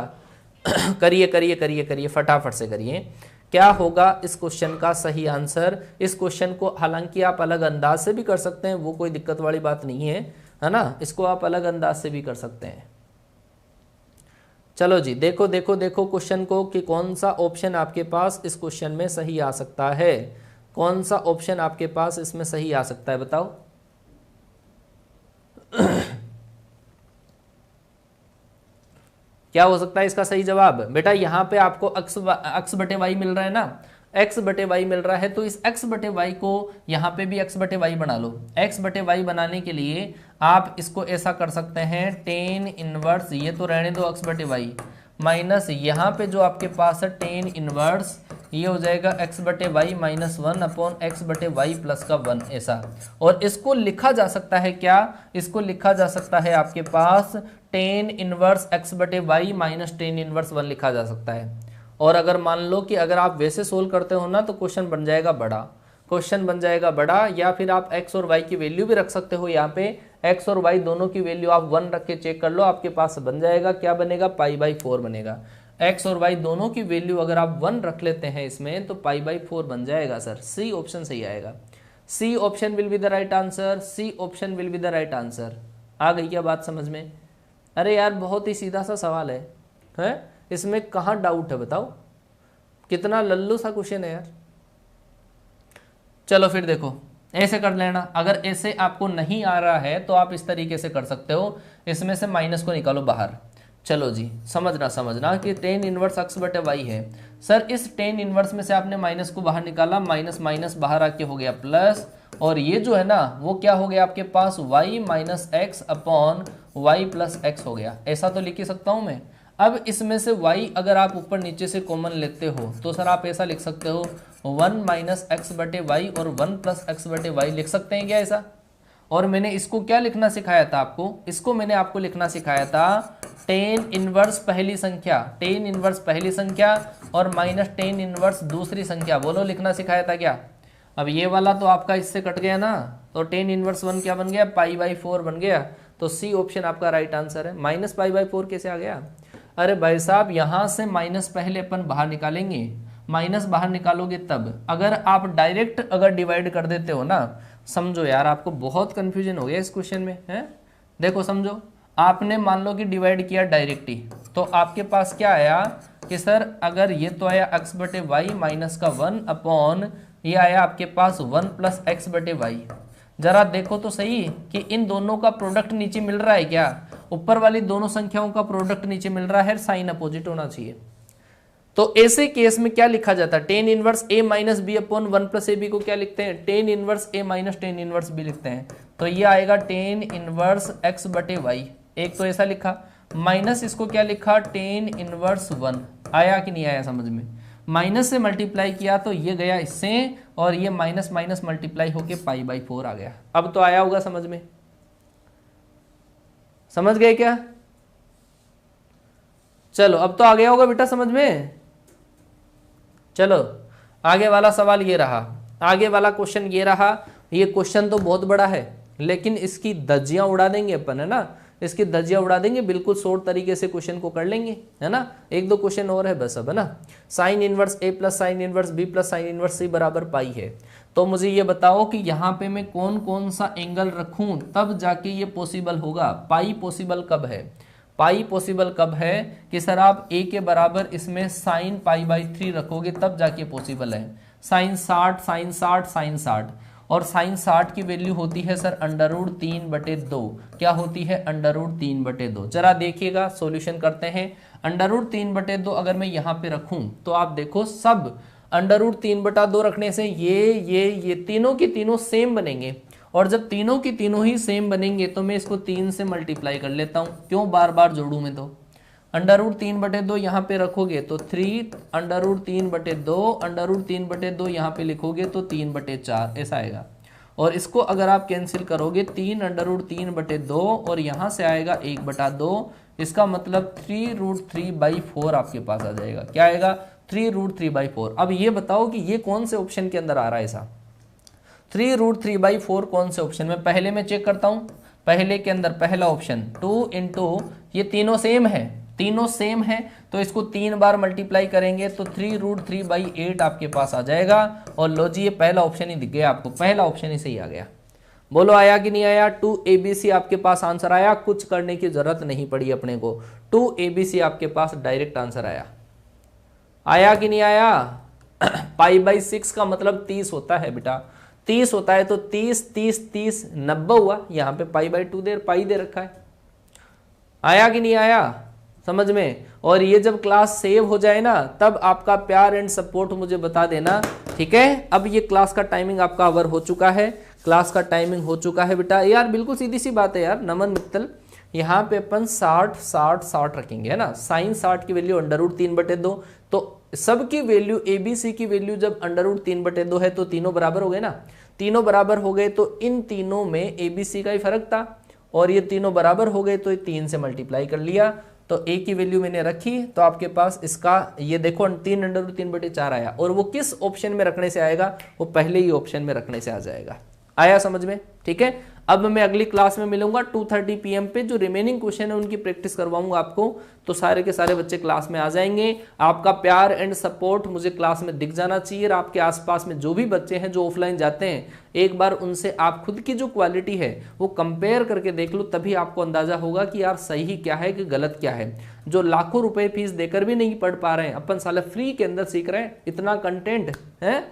करिए करिए करिए करिए, फटाफट से करिए। क्या होगा इस क्वेश्चन का सही आंसर? इस क्वेश्चन को हालांकि आप अलग अंदाज से भी कर सकते हैं, वो कोई दिक्कत वाली बात नहीं है ना, इसको आप अलग अंदाज से भी कर सकते हैं। चलो जी, देखो देखो देखो क्वेश्चन को कि कौन सा ऑप्शन आपके पास इस क्वेश्चन में सही आ सकता है। कौन सा ऑप्शन आपके पास इसमें सही आ सकता है बताओ? क्या हो सकता है इसका सही जवाब? बेटा यहाँ पे आपको x बटे वाई मिल रहा है ना, x बटे वाई मिल रहा है, तो इस x बटे वाई को यहाँ पे भी x बटे वाई बना लो। x बटे वाई बनाने के लिए आप इसको ऐसा कर सकते हैं, tan इनवर्स, ये तो रहने दो x बटे वाई, माइनस यहाँ पे जो आपके पास है tan इनवर्स, ये हो जाएगा x बटे वाई माइनस 1 अपॉन x बटे वाई प्लस का 1 ऐसा। और इसको लिखा जा सकता है क्या? इसको लिखा जा सकता है आपके पास tan इनवर्स x बटे वाई माइनस tan इनवर्स 1 लिखा जा सकता है। और अगर मान लो कि अगर आप वैसे सोल्व करते हो ना तो क्वेश्चन बन जाएगा बड़ा, क्वेश्चन बन जाएगा बड़ा। या फिर आप x और y की वैल्यू भी रख सकते हो यहाँ पे, x और y दोनों की वैल्यू आप 1 रख के चेक कर लो, आपके पास बन जाएगा, क्या बनेगा, π/4 बनेगा। x और y दोनों की वैल्यू अगर आप 1 रख लेते हैं इसमें तो π/4 बन जाएगा सर। सी ऑप्शन सही आएगा। C option will be the right answer. C option will be the right answer. आ गई क्या बात समझ में? अरे यार बहुत ही सीधा सा सवाल है? इसमें कहाँ डाउट है बताओ? कितना लल्लू सा क्वेश्चन है यार। चलो फिर देखो, ऐसे कर लेना। अगर ऐसे आपको नहीं आ रहा है तो आप इस तरीके से कर सकते हो, इसमें से माइनस को निकालो बाहर। चलो जी, समझना कि tan इनवर्स x बटे y है। सर इस tan इनवर्स में से आपने माइनस को बाहर निकाला, माइनस माइनस बाहर आके हो गया प्लस, और ये जो है ना वो क्या हो गया आपके पास, y minus x upon y plus x हो गया। ऐसा तो लिख ही सकता हूं मैं। अब इसमें से y अगर आप ऊपर नीचे से कॉमन लेते हो तो सर आप ऐसा लिख सकते हो 1 माइनस एक्स बटे वाई और 1 प्लस एक्स बटे वाई लिख सकते हैं क्या ऐसा? और मैंने इसको क्या लिखना सिखाया था आपको? इसको मैंने आपको लिखना सिखाया था tan इनवर्स पहली संख्या, tan इनवर्स पहली संख्या और माइनस tan इनवर्स दूसरी संख्या, बोलो लिखना सिखाया था क्या? अब ये वाला तो आपका इससे कट गया ना, तो tan इनवर्स 1 क्या बन गया, π/4 बन गया। तो सी ऑप्शन आपका राइट आंसर है। माइनस π/4 कैसे आ गया? अरे भाई साहब यहाँ से माइनस पहले अपन बाहर निकालेंगे, माइनस बाहर निकालोगे तब। अगर आप डायरेक्ट अगर डिवाइड कर देते हो ना, समझो यार आपको बहुत कंफ्यूजन हो गया इस क्वेश्चन में है। देखो समझो, आपने मान लो कि डिवाइड किया डायरेक्ट ही, तो आपके पास क्या आया कि सर अगर ये तो आया x बटे वाई माइनस का 1 अपॉन ये आया आपके पास 1 प्लस एक्स बटे वाई। जरा देखो तो सही कि इन दोनों का प्रोडक्ट नीचे मिल रहा है क्या? ऊपर वाली दोनों संख्याओं का प्रोडक्ट नीचे मिल रहा है, साइन अपोजिट होना चाहिए। तो ऐसे केस में क्या लिखा जाता है, tan inverse a minus b upon 1 plus a b को क्या लिखते हैं, tan inverse a minus tan inverse b लिखते हैं। तो ये आएगा tan इनवर्स x बटे वाई, एक तो ऐसा लिखा, माइनस इसको क्या लिखा, tan इनवर्स 1। आया कि नहीं आया समझ में? माइनस से मल्टीप्लाई किया तो ये गया इससे, और ये माइनस माइनस मल्टीप्लाई होके π/4 आ गया। अब तो आया होगा समझ में? समझ गए क्या? चलो अब तो आ गया होगा बेटा समझ में। चलो आगे वाला सवाल ये रहा, आगे वाला क्वेश्चन ये रहा। ये क्वेश्चन तो बहुत बड़ा है लेकिन इसकी धज्जियां उड़ा देंगे अपन, है ना, इसकी धज्जियां उड़ा देंगे, बिल्कुल शॉर्ट तरीके से क्वेश्चन को कर लेंगे, है ना। एक दो क्वेश्चन और है बस अब, है ना। Sine inverse a plus sine inverse b plus sine inverse c बराबर पाई है। तो मुझे ये बताओ कि यहाँ पे मैं कौन कौन सा एंगल रखूं तब जाके ये पॉसिबल होगा। पाई पॉसिबल कब है? पाई पॉसिबल कब है कि सर आप a के बराबर इसमें साइन π/3 रखोगे तब जाके पॉसिबल है। साइन 60, साइन 60, साइन 60, और साइन 60 की वैल्यू होती है सर √3/2। क्या होती है? √3/2। जरा देखिएगा, सॉल्यूशन करते हैं। √3/2 अगर मैं यहाँ पे रखूं तो आप देखो सब √3/2 रखने से ये तीनों की तीनों सेम बनेंगे, और जब तीनों की तीनों ही सेम बनेंगे तो मैं इसको 3 से मल्टीप्लाई कर लेता हूं। क्यों बार बार जोड़ू मैं? तो √3/2 यहाँ पे रखोगे तो 3, √3/2, √3/2 यहाँ पे लिखोगे तो 3/4 ऐसा आएगा। और इसको अगर आप कैंसिल करोगे 3 √3/2 और यहाँ से आएगा 1/2, इसका मतलब 3√3/4 आपके पास आ जाएगा। क्या आएगा? 3√3/4। अब ये बताओ कि ये कौन से ऑप्शन के अंदर आ रहा है ऐसा? 3√3/4 कौन से ऑप्शन में? पहले मैं चेक करता हूं। पहले के अंदर पहला ऑप्शन 2 इंटू, ये तीनों सेम है, तीनों सेम है तो इसको 3 बार मल्टीप्लाई करेंगे तो 3√3/8 आपके पास आ जाएगा। और लो जी, ये पहला ऑप्शन ही दिख गया आपको, पहला ऑप्शन ही सही आ गया। बोलो आया कि नहीं आया? 2ABC आपके पास आंसर आया, कुछ करने की जरूरत नहीं पड़ी अपने को। 2ABC आपके पास डायरेक्ट आंसर आया। आया कि नहीं आया? π/6 का मतलब 30 होता है बेटा, 30 होता है तो 30 30 30 90 हुआ। यहाँ पे π/2 पाई दे रखा है। आया कि नहीं आया समझ में? और ये जब क्लास सेव हो जाए ना तब आपका प्यार एंड सपोर्ट मुझे बता देना, ठीक है। अब ये क्लास का टाइमिंग आपका ओवर हो चुका है, क्लास का टाइमिंग हो चुका है बेटा। यार बिल्कुल सीधी सी बात है यार नमन मित्तल, यहाँ पे अपन 60 60 60 रखेंगे, है ना। साइन 60 की वैल्यू √3/2, तो सबकी वैल्यू ABC की वैल्यू जब √3/2 है तो तीनों बराबर हो गए ना। तीनों बराबर हो गए तो इन तीनों में ABC का ही फर्क था, और ये तीनों बराबर हो गए तो ये 3 से मल्टीप्लाई कर लिया। तो a की वैल्यू मैंने रखी तो आपके पास इसका ये देखो 3/3/4 आया, और वो किस ऑप्शन में रखने से आएगा, वो पहले ही ऑप्शन में रखने से आ जाएगा। आया समझ में? ठीक है। अब मैं अगली क्लास में मिलूंगा 2:30 PM पे, जो रिमेनिंग क्वेश्चन है उनकी प्रैक्टिस करवाऊंगा आपको, तो सारे के सारे बच्चे क्लास में आ जाएंगे। आपका प्यार एंड सपोर्ट मुझे क्लास में दिख जाना चाहिए, और आपके आसपास में जो भी बच्चे हैं जो ऑफलाइन जाते हैं, एक बार उनसे आप खुद की जो क्वालिटी है वो कंपेयर करके देख लो, तभी आपको अंदाजा होगा कि यार सही क्या है कि गलत क्या है। जो लाखों रुपए फीस देकर भी नहीं पढ़ पा रहे हैं, अपन साले फ्री के अंदर सीख रहे हैं इतना कंटेंट है।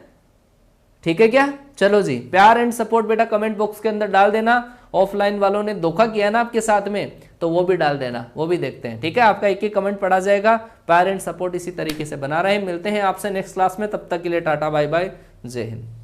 ठीक है क्या? चलो जी, प्यार एंड सपोर्ट बेटा कमेंट बॉक्स के अंदर डाल देना। ऑफलाइन वालों ने धोखा किया ना आपके साथ में, तो वो भी डाल देना, वो भी देखते हैं। ठीक है, आपका एक एक कमेंट पढ़ा जाएगा। प्यार एंड सपोर्ट इसी तरीके से बना रहे हैं। मिलते हैं आपसे नेक्स्ट क्लास में, तब तक के लिए टाटा बाय बाय, जय हिंद।